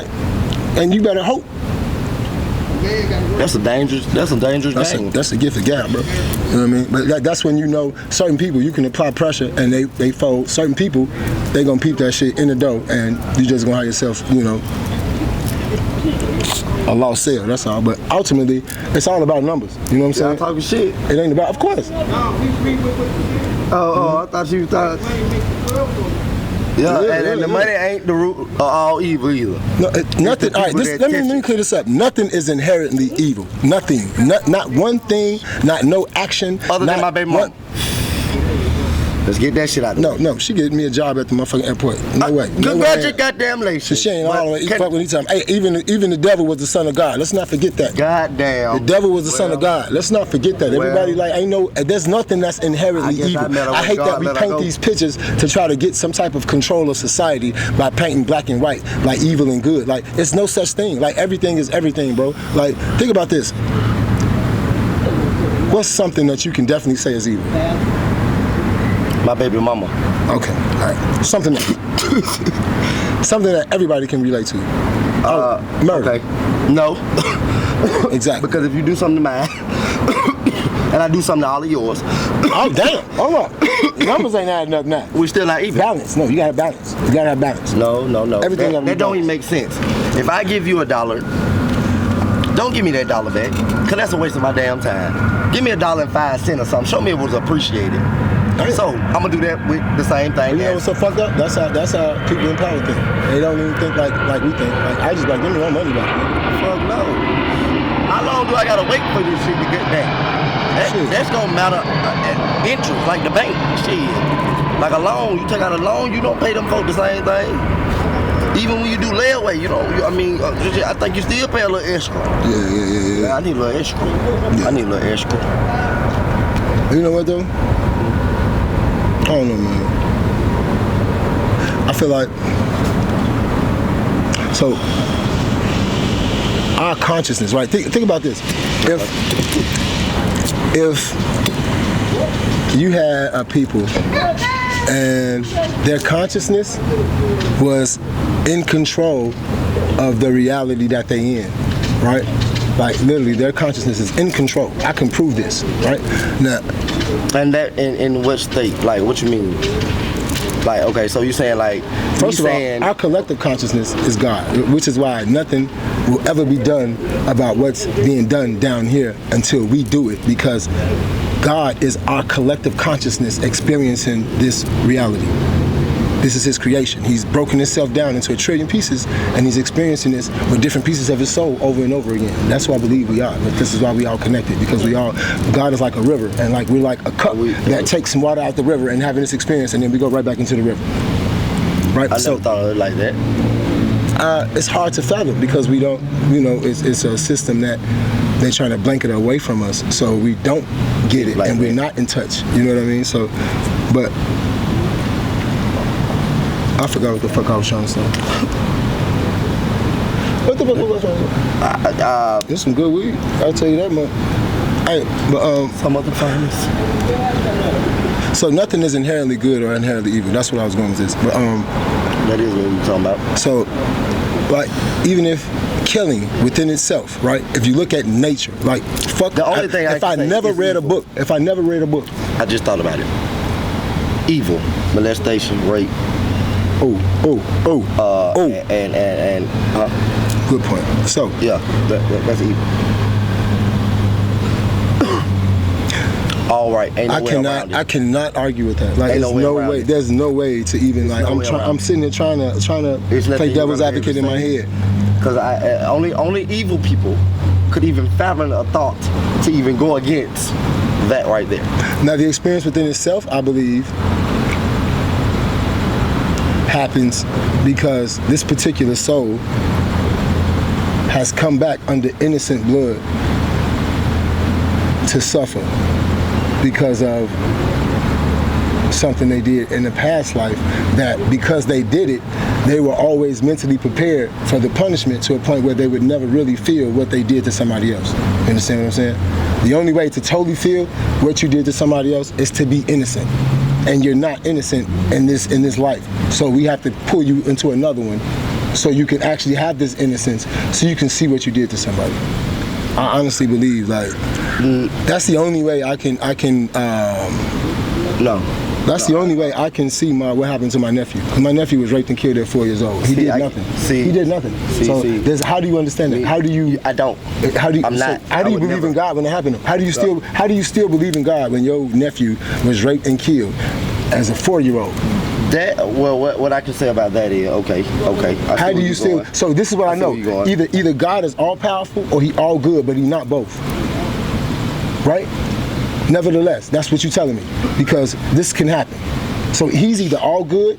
And you better hope. That's a dangerous game. That's a gift of God, bro. You know what I mean? But that's when you know certain people, you can apply pressure and they fold. Certain people, they gonna peep that shit in the dough and you just gonna have yourself, a lost sale, that's all. But ultimately, it's all about numbers. You know what I'm saying? I'm talking shit. It ain't about, of course. I thought you thought. And the money ain't the root of all evil either. No, nothing. All right, let me clear this up. Nothing is inherently evil. Nothing. Not one thing. Not no action. Other than my baby mom. Let's get that shit out of No, she getting me a job at the motherfucking airport. No way. Congratulations. She ain't all the way. Fuck with each time. Hey, even the devil was the son of God. Let's not forget that. Goddamn. The devil was the son of God. Let's not forget that. Everybody there's nothing that's inherently evil. I hate that we paint these pictures to try to get some type of control of society by painting black and white, like evil and good. Like, it's no such thing. Like, everything is everything, bro. Like, think about this. What's something that you can definitely say is evil? My baby mama. Okay, all right. Something that everybody can relate to. Murder. Okay. No. Exactly. Because if you do something to mine, and I do something to all of yours. Oh, damn. Hold on. Numbers ain't adding up now. We still not even. Balance. No, you gotta have balance. You gotta have balance. No. Everything that don't even make sense. If I give you $1, don't give me that $1 back, because that's a waste of my damn time. Give me $1.05 or something. Show me it was appreciated. So I'm gonna do that with the same thing. You know what's so fucked up? That's how people in power think. They don't even think like we think. Like, I just give me my money back. Fuck no. How long do I gotta wait for this shit to get back? That's gonna matter interest, like the bank. Shit. Like a loan, you take out a loan, you don't pay them folks the same thing. Even when you do layaway, I think you still pay a little extra. Yeah. I need a little extra. Yeah. I need a little extra. You know what though? I don't know, man. I I feel like, so our consciousness, right? Think about this. If you had a people and their consciousness was in control of the reality that they in, right? Like literally their consciousness is in control. I can prove this, right? Now, and that in what state? Like, what you mean? Like, okay, so you saying like, first of all, our collective consciousness is God, which is why nothing will ever be done about what's being done down here until we do it, because God is our collective consciousness experiencing this reality. This is his creation. He's broken himself down into a trillion pieces, and he's experiencing this with different pieces of his soul over and over again. That's why I believe we are. This is why we all connected, because God is like a river, and like we're like a cup that takes some water out the river and having this experience, and then we go right back into the river. Right? I never thought of it like that. It's hard to fathom because we don't, it's a system that they're trying to blanket away from us, so we don't get it, like, and we're not in touch. You know what I mean? So, but I forgot what the fuck I was trying to say. What the fuck was I trying to say? There's some good weed, I'll tell you that much. Hey, but some other finest. So nothing is inherently good or inherently evil. That's what I was going with this. But that is what we're talking about. So, like, even if killing within itself, right? If you look at nature, like, fuck. The only thing if I never read a book, I just thought about it. Evil, molestation, rape. And good point. So yeah, that's evil. All right, ain't no way around it. I cannot argue with that. Like, there's no way. There's no way to even like. I'm sitting there trying to play devil's advocate in my head. Because only evil people could even fathom a thought to even go against that right there. Now, the experience within itself, I believe, happens because this particular soul has come back under innocent blood to suffer because of something they did in the past life, that because they did it, they were always mentally prepared for the punishment to a point where they would never really feel what they did to somebody else. You understand what I'm saying? The only way to totally feel what you did to somebody else is to be innocent. And you're not innocent in this life. So we have to pull you into another one so you can actually have this innocence, so you can see what you did to somebody. I honestly believe, like, that's the only way I can That's the only way I can see what happened to my nephew. My nephew was raped and killed at 4 years old. He did nothing. He did nothing. How do you understand that? How do you? I don't. How do you? How do you believe in God when it happened? How do you still? How do you still believe in God when your nephew was raped and killed as a 4-year-old? What I can say about that is okay. How do you still? So this is what I know. Either God is all powerful or he all good, but he not both. Right? Nevertheless, that's what you're telling me, because this can happen. So he's either all good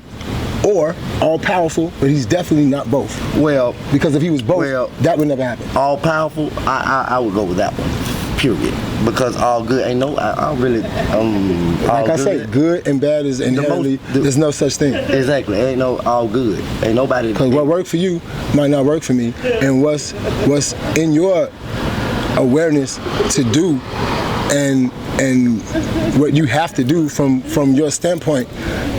or all powerful, but he's definitely not both. Well, because if he was both, that would never happen. All powerful, I would go with that one. Period. Because all good ain't no. I really. Like I say, good and bad is inherently. There's no such thing. Exactly. Ain't no all good. Ain't nobody. Because what worked for you might not work for me, and what's in your awareness to do, and what you have to do from your standpoint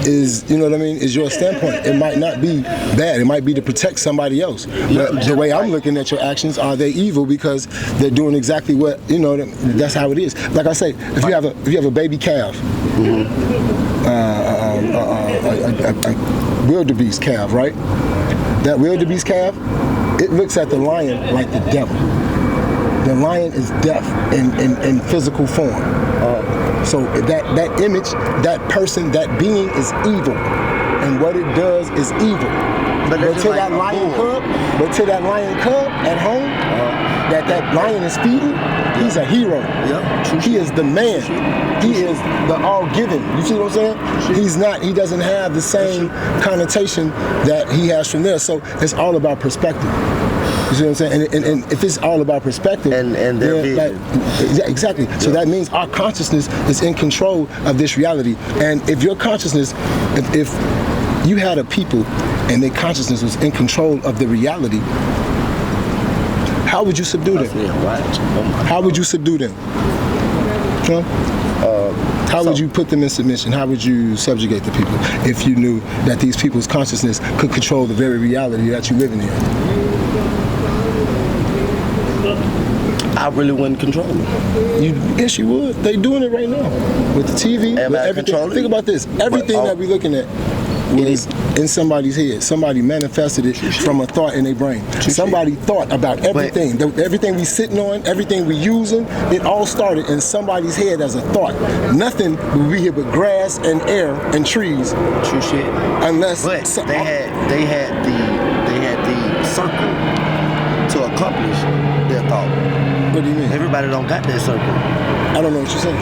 is, you know what I mean, is your standpoint. It might not be bad. It might be to protect somebody else. But the way I'm looking at your actions, are they evil because they're doing exactly what, you know, that's how it is. Like I say, if you have a baby calf, a wildebeest calf, right? That wildebeest calf, it looks at the lion like the devil. The lion is deaf in physical form. So that image, that person, that being is evil. And what it does is evil. But to that lion cub at home, that lion is feeding, he's a hero. Yeah. He is the man. He is the all-giving. You see what I'm saying? He doesn't have the same connotation that he has from there. So it's all about perspective. You see what I'm saying? And if it's all about perspective, and their vision. Exactly. So that means our consciousness is in control of this reality. And if your consciousness, if you had a people and their consciousness was in control of the reality, how would you subdue them? How would you subdue them? Huh? How would you put them in submission? How would you subjugate the people if you knew that these people's consciousness could control the very reality that you're living in? I really wouldn't control them. Yes, you would. They doing it right now with the TV, with everything. Think about this. Everything that we're looking at was in somebody's head. Somebody manifested it from a thought in their brain. Somebody thought about everything. Everything we sitting on, everything we using, it all started in somebody's head as a thought. Nothing would be here but grass and air and trees. True shit. Unless they had the circle to accomplish their thought. What do you mean? Everybody don't got that circle. I don't know what you're saying.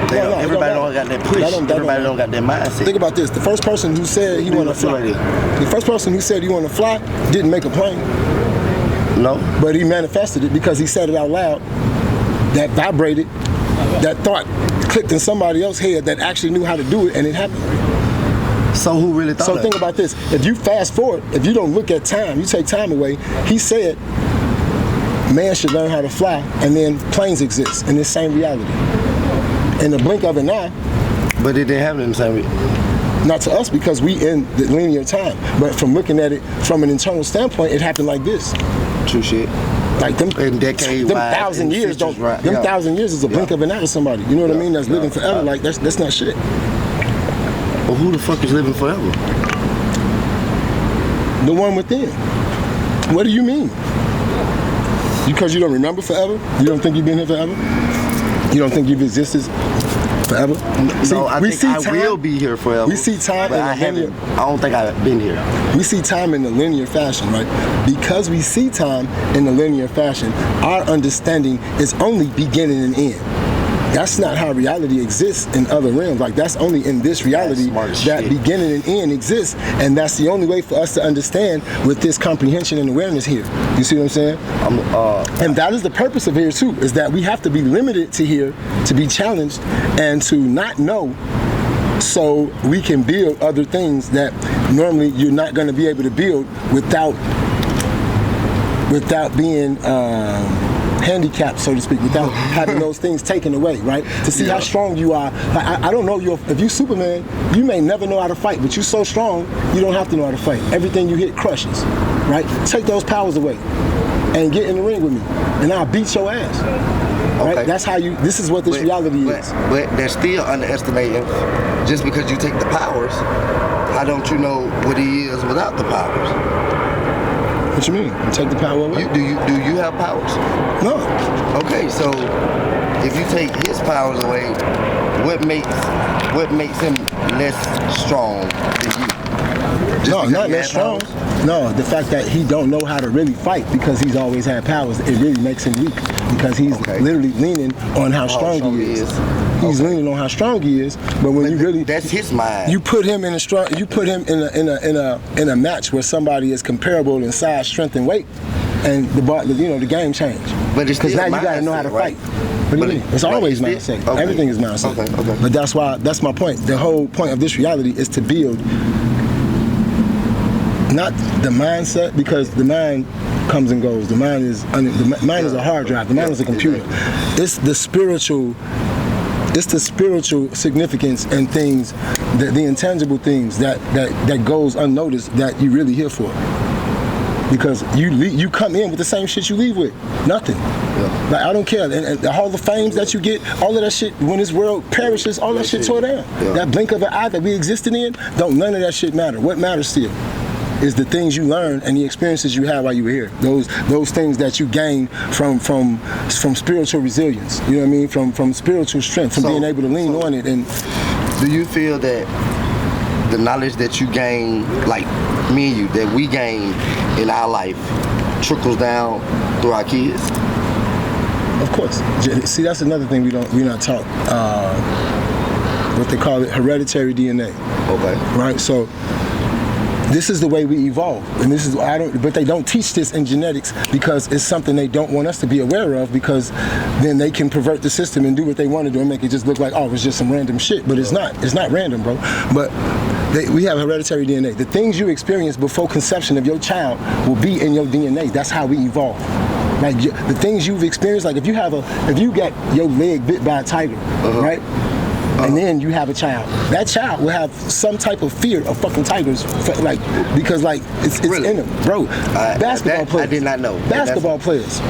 Everybody don't got that push. Everybody don't got that mindset. Think about this. The first person who said he wanted to fly. The first person who said he wanted to fly didn't make a plane. No. But he manifested it because he said it out loud. That vibrated. That thought clicked in somebody else's head that actually knew how to do it, and it happened. So who really thought So think about this. If you fast forward, if you don't look at time, you take time away, he said man should learn how to fly, and then planes exist in this same reality. In the blink of an eye. But it didn't happen in the same reality. Not to us because we in the linear time. But from looking at it from an internal standpoint, it happened like this. True shit. Like them, them 1,000 years don't. Them 1,000 years is a blink of an eye to somebody. You know what I mean? That's living forever. Like that's not shit. Well, who the fuck is living forever? The one within. What do you mean? Because you don't remember forever? You don't think you've been here forever? You don't think you've existed forever? No, I think I will be here forever. We see time but in I don't think I've been here. We see time in the linear fashion, right? Because we see time in the linear fashion, our understanding is only beginning and end. That's not how reality exists in other realms. Like that's only in this reality that beginning and end exists, and that's the only way for us to understand with this comprehension and awareness here. You see what I'm saying? And that is the purpose of here too, is that we have to be limited to here, to be challenged, and to not know, so we can build other things that normally you're not going to be able to build without being handicapped, so to speak, without having those things taken away, right? To see how strong you are. I don't know, if you Superman, you may never know how to fight, but you're so strong, you don't have to know how to fight. Everything you hit crushes, right? Take those powers away and get in the ring with me, and I'll beat your ass. Right? That's how this is what this reality is. But they're still underestimating, just because you take the powers, how don't you know what he is without the powers? What you mean? You take the power away? Do you have powers? No. Okay, so if you take his powers away, what makes him less strong than you? No, not less strong. No, the fact that he don't know how to really fight because he's always had powers, it really makes him weak because he's literally leaning on how strong he is. He's leaning on how strong he is, but when you really that's his mind. You put him in a match where somebody is comparable in size, strength, and weight, and the game changed. But it's because now you got to know how to fight. What do you mean? It's always mindset. Okay. Everything is mindset. Okay. But that's my point. The whole point of this reality is to build. Not the mindset, because the mind comes and goes. The mind is a hard drive. The mind is a computer. It's the spiritual significance and things, the intangible things that goes unnoticed that you're really here for. Because you come in with the same shit you leave with. Nothing. Yeah. Like I don't care. And all the fames that you get, all of that shit, when this world perishes, all that shit tore down. Yeah. That blink of an eye that we existed in, none of that shit matter. What matters still is the things you learn and the experiences you have while you were here. Those things that you gain from spiritual resilience. You know what I mean? From spiritual strength, from being able to lean on it. And do you feel that the knowledge that you gain, like me and you, that we gain in our life, trickles down through our kids? Of course. See, that's another thing we're not taught. What they call it, hereditary DNA. Okay. Right. So this is the way we evolve, and this is but they don't teach this in genetics because it's something they don't want us to be aware of, because then they can pervert the system and do what they want to do and make it just look like, oh, it's just some random shit. But it's not random, bro. But we have hereditary DNA. The things you experience before conception of your child will be in your DNA. That's how we evolve. Like the things you've experienced, like if you get your leg bit by a tiger, right? And then you have a child. That child will have some type of fear of fucking tigers, because it's really? In them, bro. Basketball players. I did not know. Basketball players.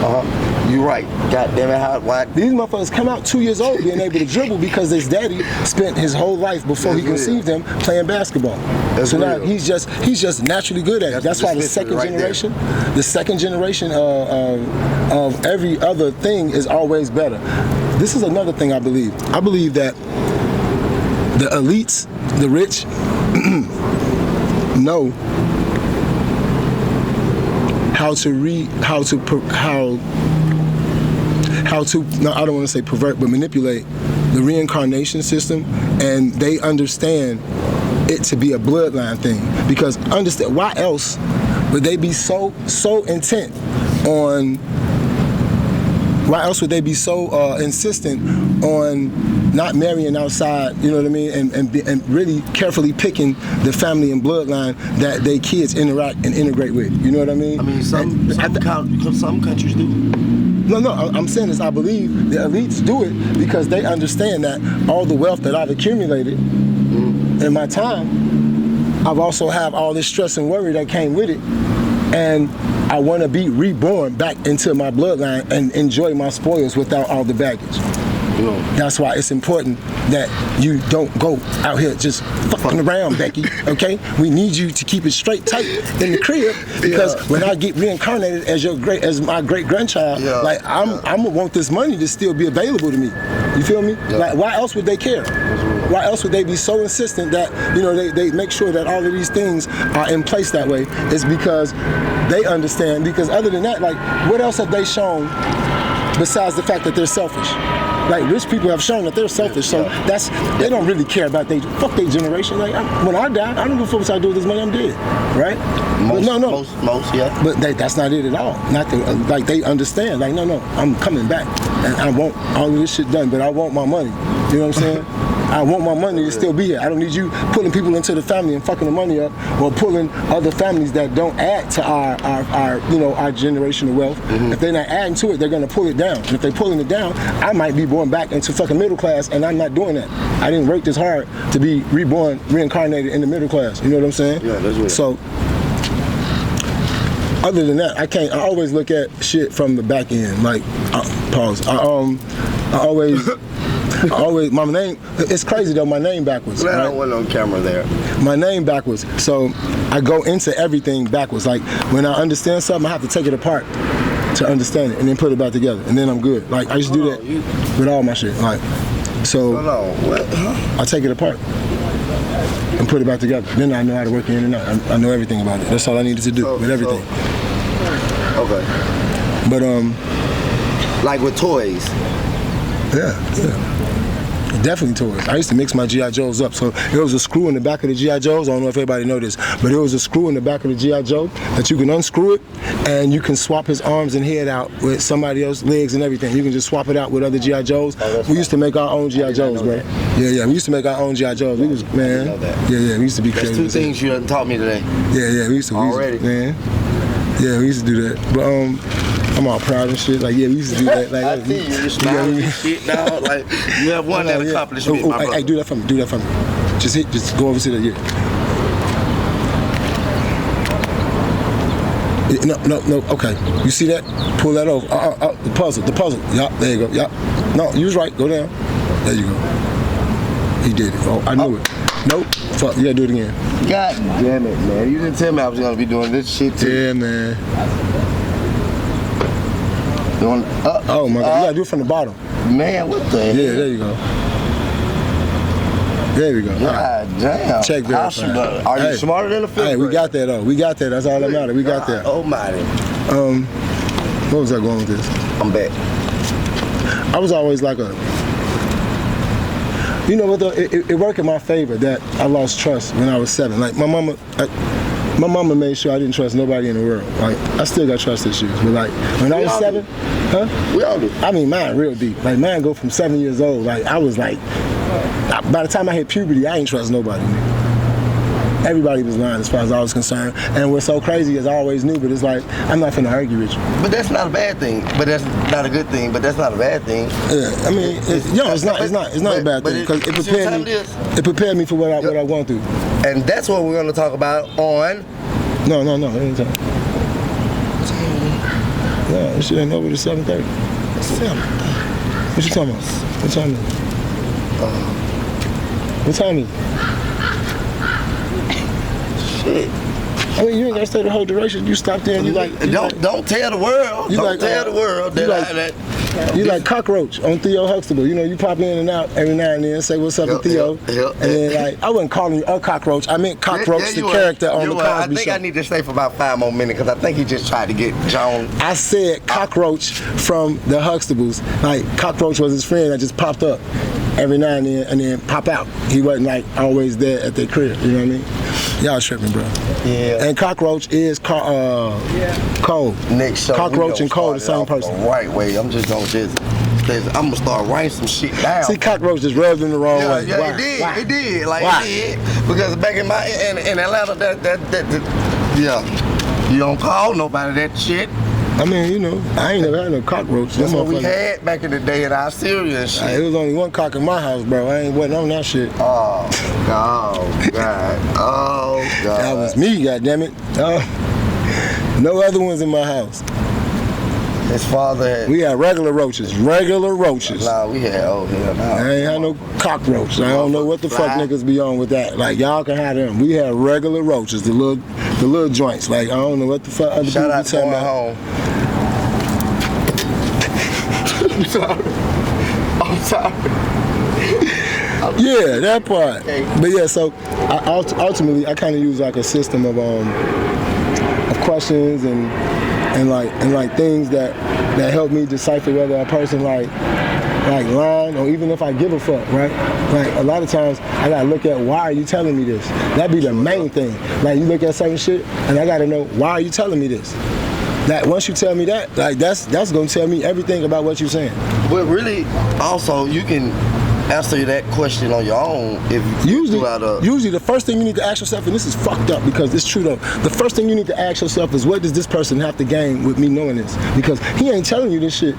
You're right. God damn it, why? These motherfuckers come out 2 years old being able to dribble because his daddy spent his whole life before he conceived them playing basketball. So now he's just naturally good at it. That's why the second generation of every other thing is always better. This is another thing I believe. I believe that the elites, the rich, know how to no, I don't want to say pervert, but manipulate the reincarnation system, and they understand it to be a bloodline thing. Because understand, why else would they be so intent on? Why else would they be so insistent on not marrying outside, you know what I mean, and really carefully picking the family and bloodline that their kids interact and integrate with, you know what I mean? I mean, some countries do. No, I'm saying this, I believe the elites do it because they understand that all the wealth that I've accumulated in my time, I've also have all this stress and worry that came with it, and I want to be reborn back into my bloodline and enjoy my spoils without all the baggage. That's why it's important that you don't go out here just fucking around, Becky, okay? We need you to keep it straight tight in the crib, because when I get reincarnated as my great-grandchild, I'm gonna want this money to still be available to me. You feel me? Like, why else would they care? Why else would they be so insistent that, you know, they make sure that all of these things are in place that way? It's because they understand, because other than that, like, what else have they shown besides the fact that they're selfish? Like, rich people have shown that they're selfish, so they don't really care about fuck their generation. Like, when I die, I don't give a fuck what I do with this money, I'm dead, right? Most, yeah. But that's not it at all. Not like, they understand, like, no, I'm coming back, and I want all of this shit done, but I want my money, you know what I'm saying? I want my money to still be here. I don't need you pulling people into the family and fucking the money up, or pulling other families that don't add to our generational wealth. If they're not adding to it, they're gonna pull it down. And if they're pulling it down, I might be born back into fucking middle class, and I'm not doing that. I didn't work this hard to be reincarnated in the middle class. You know what I'm saying? Yeah, that's right. So, other than that, I always look at shit from the back end. Like, pause. I always, my name, it's crazy though, my name backwards. I don't want on camera there. My name backwards. So I go into everything backwards. Like, when I understand something, I have to take it apart to understand it and then put it back together. And then I'm good. Like, I used to do that with all my shit. Like, so I take it apart and put it back together. Then I know how to work in and out. I know everything about it. That's all I needed to do with everything. Okay. But like with toys. Yeah. Definitely toys. I used to mix my G.I. Joes up. So there was a screw in the back of the G.I. Joes. I don't know if everybody know this, but there was a screw in the back of the G.I. Joe that you can unscrew it, and you can swap his arms and head out with somebody else's legs and everything. You can just swap it out with other G.I. Joes. We used to make our own G.I. Joes, bro. Yeah. We used to make our own G.I. Joes. We was, man. Yeah. We used to be crazy. That's two things you done taught me today. Yeah. We used to. Already. Man. Yeah, we used to do that. But I'm all proud and shit. Like, yeah, we used to do that. Like, I see you smiling and shit now. Like, you have won that accomplishment, my brother. Hey, do that for me. Just go over to that, No, okay. You see that? Pull that over. The puzzle. Yup, there you go. Yup. No, you was right. Go down. There you go. He did it. Oh, I knew it. Nope. Fuck, you gotta do it again. God damn it, man. You didn't tell me I was gonna be doing this shit too. Yeah, man. Oh my God, you gotta do it from the bottom. Man, what the hell? Yeah, there you go. There we go. God damn. Check that. Are you smarter than a fifth grade? We got that though. We got that. That's all that matters. We got that. Almighty. What was I going with this? I'm back. I was always like you know what though? It worked in my favor that I lost trust when I was 7. Like, my mama, My mama made sure I didn't trust nobody in the world. Like, I still got trust issues, but like, when I was 7, We all do. I mean, mine real deep. Like, mine go from 7 years old. Like, I was like, by the time I hit puberty, I ain't trust nobody. Everybody was lying as far as I was concerned. And what's so crazy is I always knew, but it's like, I'm not finna argue with you. But that's not a bad thing. But that's not a good thing. But that's not a bad thing. Yeah, I mean, it's not a bad thing because it prepared me for what I going through. And that's what we're gonna talk about on. No, anytime. No, this shit ain't over to 7:30. 7:30. What you talking about? What time is it? What time is it? Shit. I mean, you ain't gotta stay the whole duration. You stop there and you like. Don't tell the world. Don't tell the world that you like cockroach on Theo Huxtable. You know, you pop in and out every now and then, say what's up to Theo. And then like, I wasn't calling you a cockroach. I meant cockroach, the character on the Cosby I think Show. I need to stay for about 5 more minutes because I think he just tried to get John. I said cockroach from the Huxtables. Like, cockroach was his friend that just popped up every now and then pop out. He wasn't like always there at their crib. You know what I mean? Y'all tripping, bro. Yeah. And cockroach is cold. Next show, cockroach and cold, the same person. The right way. I'm just gonna I'm gonna start writing some shit down. See, cockroach just rubbed in the wrong way. Yeah, Why? it did. Why? It did. Like Why? it did. Because back in Atlanta, that you don't call nobody that shit. I mean, you know, I ain't never had no cockroach. That's what we had back in the day in our cereal and shit. It was only one cock in my house, bro. I wasn't on that shit. Oh God. Oh God. That was me, goddammit. No other ones in my house. His father had. We had regular roaches. Nah, we had I hell no. ain't had no cockroach. I don't know what the fuck niggas be on with that. Like, y'all can have them. We had regular roaches, the little joints. Like, I don't know what the fuck other Shout people out be to talking going about. home. I'm sorry. Yeah, that part. Okay. But yeah, so ultimately, I kind of use like a system of questions and things that help me decipher whether a person like lying or even if I give a fuck, right? Like, a lot of times I gotta look at, why are you telling me this? That'd be the main thing. Like, you look at certain shit and I gotta know, why are you telling me this? That once you tell me that, like, that's gonna tell me everything about what you're saying. But really, also, you can answer that question on your own if you usually the first thing you need to ask yourself, and this is fucked up because it's true though, the first thing you need to ask yourself is, what does this person have to gain with me knowing this? Because he ain't telling you this shit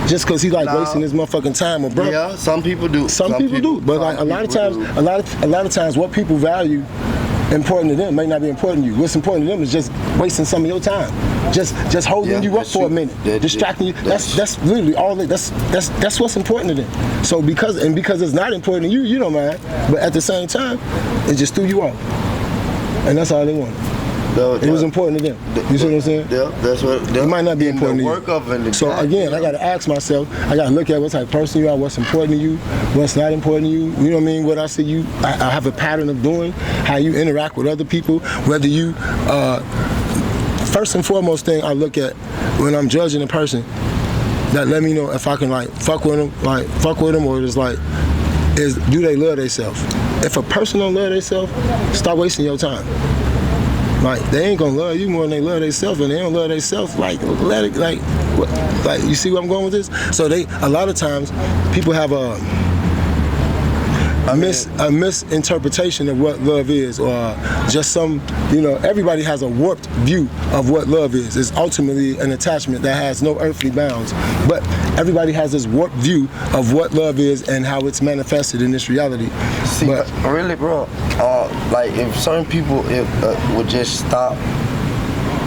just because he wasting his motherfucking time or bro. Yeah, some people do. Some people do, but like a lot of times what people value important to them may not be important to you. What's important to them is just wasting some of your time, just holding you up for a minute, distracting you. That's literally all. That's what's important to them. So because it's not important to you, you don't mind. But at the same time, it just threw you off, and that's all they want. It was important to them. You see what I'm saying? Yeah, that's what. It might not be important to you. So again, I got to ask myself. I got to look at what type of person you are, what's important to you, what's not important to you. You know what I mean? What I see you, I have a pattern of doing, how you interact with other people, whether you. First and foremost thing I look at when I'm judging a person, that let me know if I can fuck with them, or just do they love themselves? If a person don't love themselves, stop wasting your time. Like, they ain't gonna love you more than they love themselves, and they don't love themselves. Like, let it, you see where I'm going with this? So a lot of times, people have a misinterpretation of what love is, or just everybody has a warped view of what love is. It's ultimately an attachment that has no earthly bounds, but everybody has this warped view of what love is and how it's manifested in this reality. See, but really, bro, if certain people would just stop.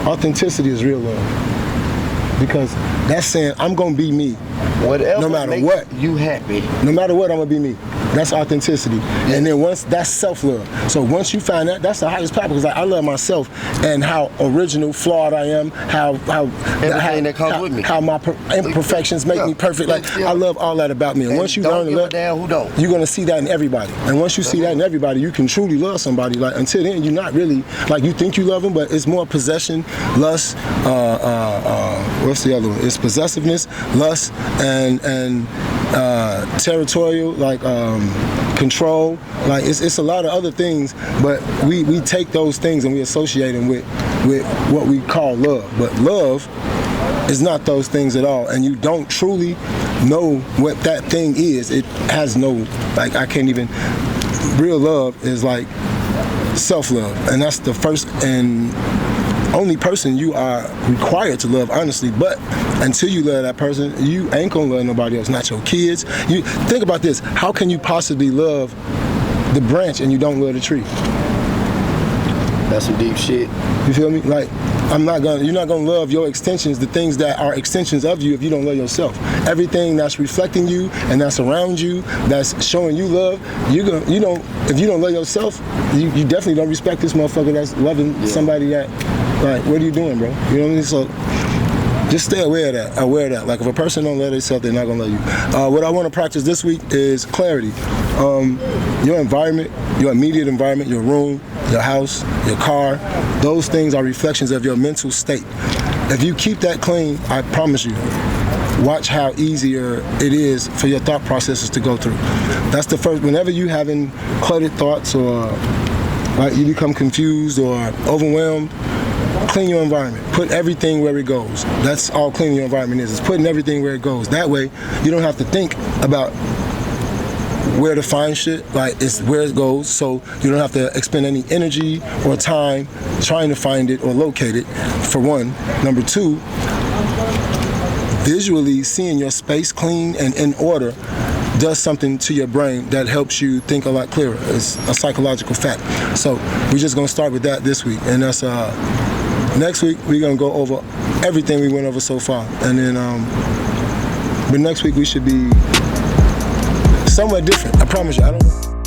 Authenticity is real love, because that's saying, I'm gonna be me. Whatever no matter makes what, you happy. No matter what, I'm gonna be me. That's authenticity. Yeah. And then that's self-love. So once you find that, that's the highest power, because I love myself and how original, flawed I am, how everything that comes with me, how my imperfections make me perfect. I love all that about me. And once you learn to love, you're gonna see that in everybody. And once you see that in everybody, you can truly love somebody. Like, until then, you're not really, you think you love them, but it's more possession, lust, what's the other one? It's possessiveness, lust, and territorial, like control, like it's a lot of other things, but we take those things and we associate them with what we call love. But love is not those things at all, and you don't truly know what that thing is. It has no, like, I can't even, real love is like self-love, and that's the first and only person you are required to love, honestly. But until you love that person, you ain't gonna love nobody else, not your kids. You think about this, how can you possibly love the branch and you don't love the tree? That's some deep shit. You feel me? Like, you're not gonna love your extensions, the things that are extensions of you, if you don't love yourself. Everything that's reflecting you and that's around you, that's showing you love, if you don't love yourself, you definitely don't respect this motherfucker that's loving somebody that, like, what are you doing, bro? You know what I mean? So just stay aware of that. Like, if a person don't love themselves, they're not gonna love you. What I want to practice this week is clarity. Your environment, your immediate environment, your room, your house, your car, those things are reflections of your mental state. If you keep that clean, I promise you, watch how easier it is for your thought processes to go through. That's the first, whenever you having cluttered thoughts or like you become confused or overwhelmed, clean your environment. Put everything where it goes. That's all cleaning your environment is putting everything where it goes. That way, you don't have to think about where to find shit, like it's where it goes, so you don't have to expend any energy or time trying to find it or locate it, for one. Number two, visually seeing your space clean and in order does something to your brain that helps you think a lot clearer. It's a psychological fact. So we're just gonna start with that this week, and that's next week we're gonna go over everything we went over so far, and then but next week we should be somewhat different. I promise you. I don't.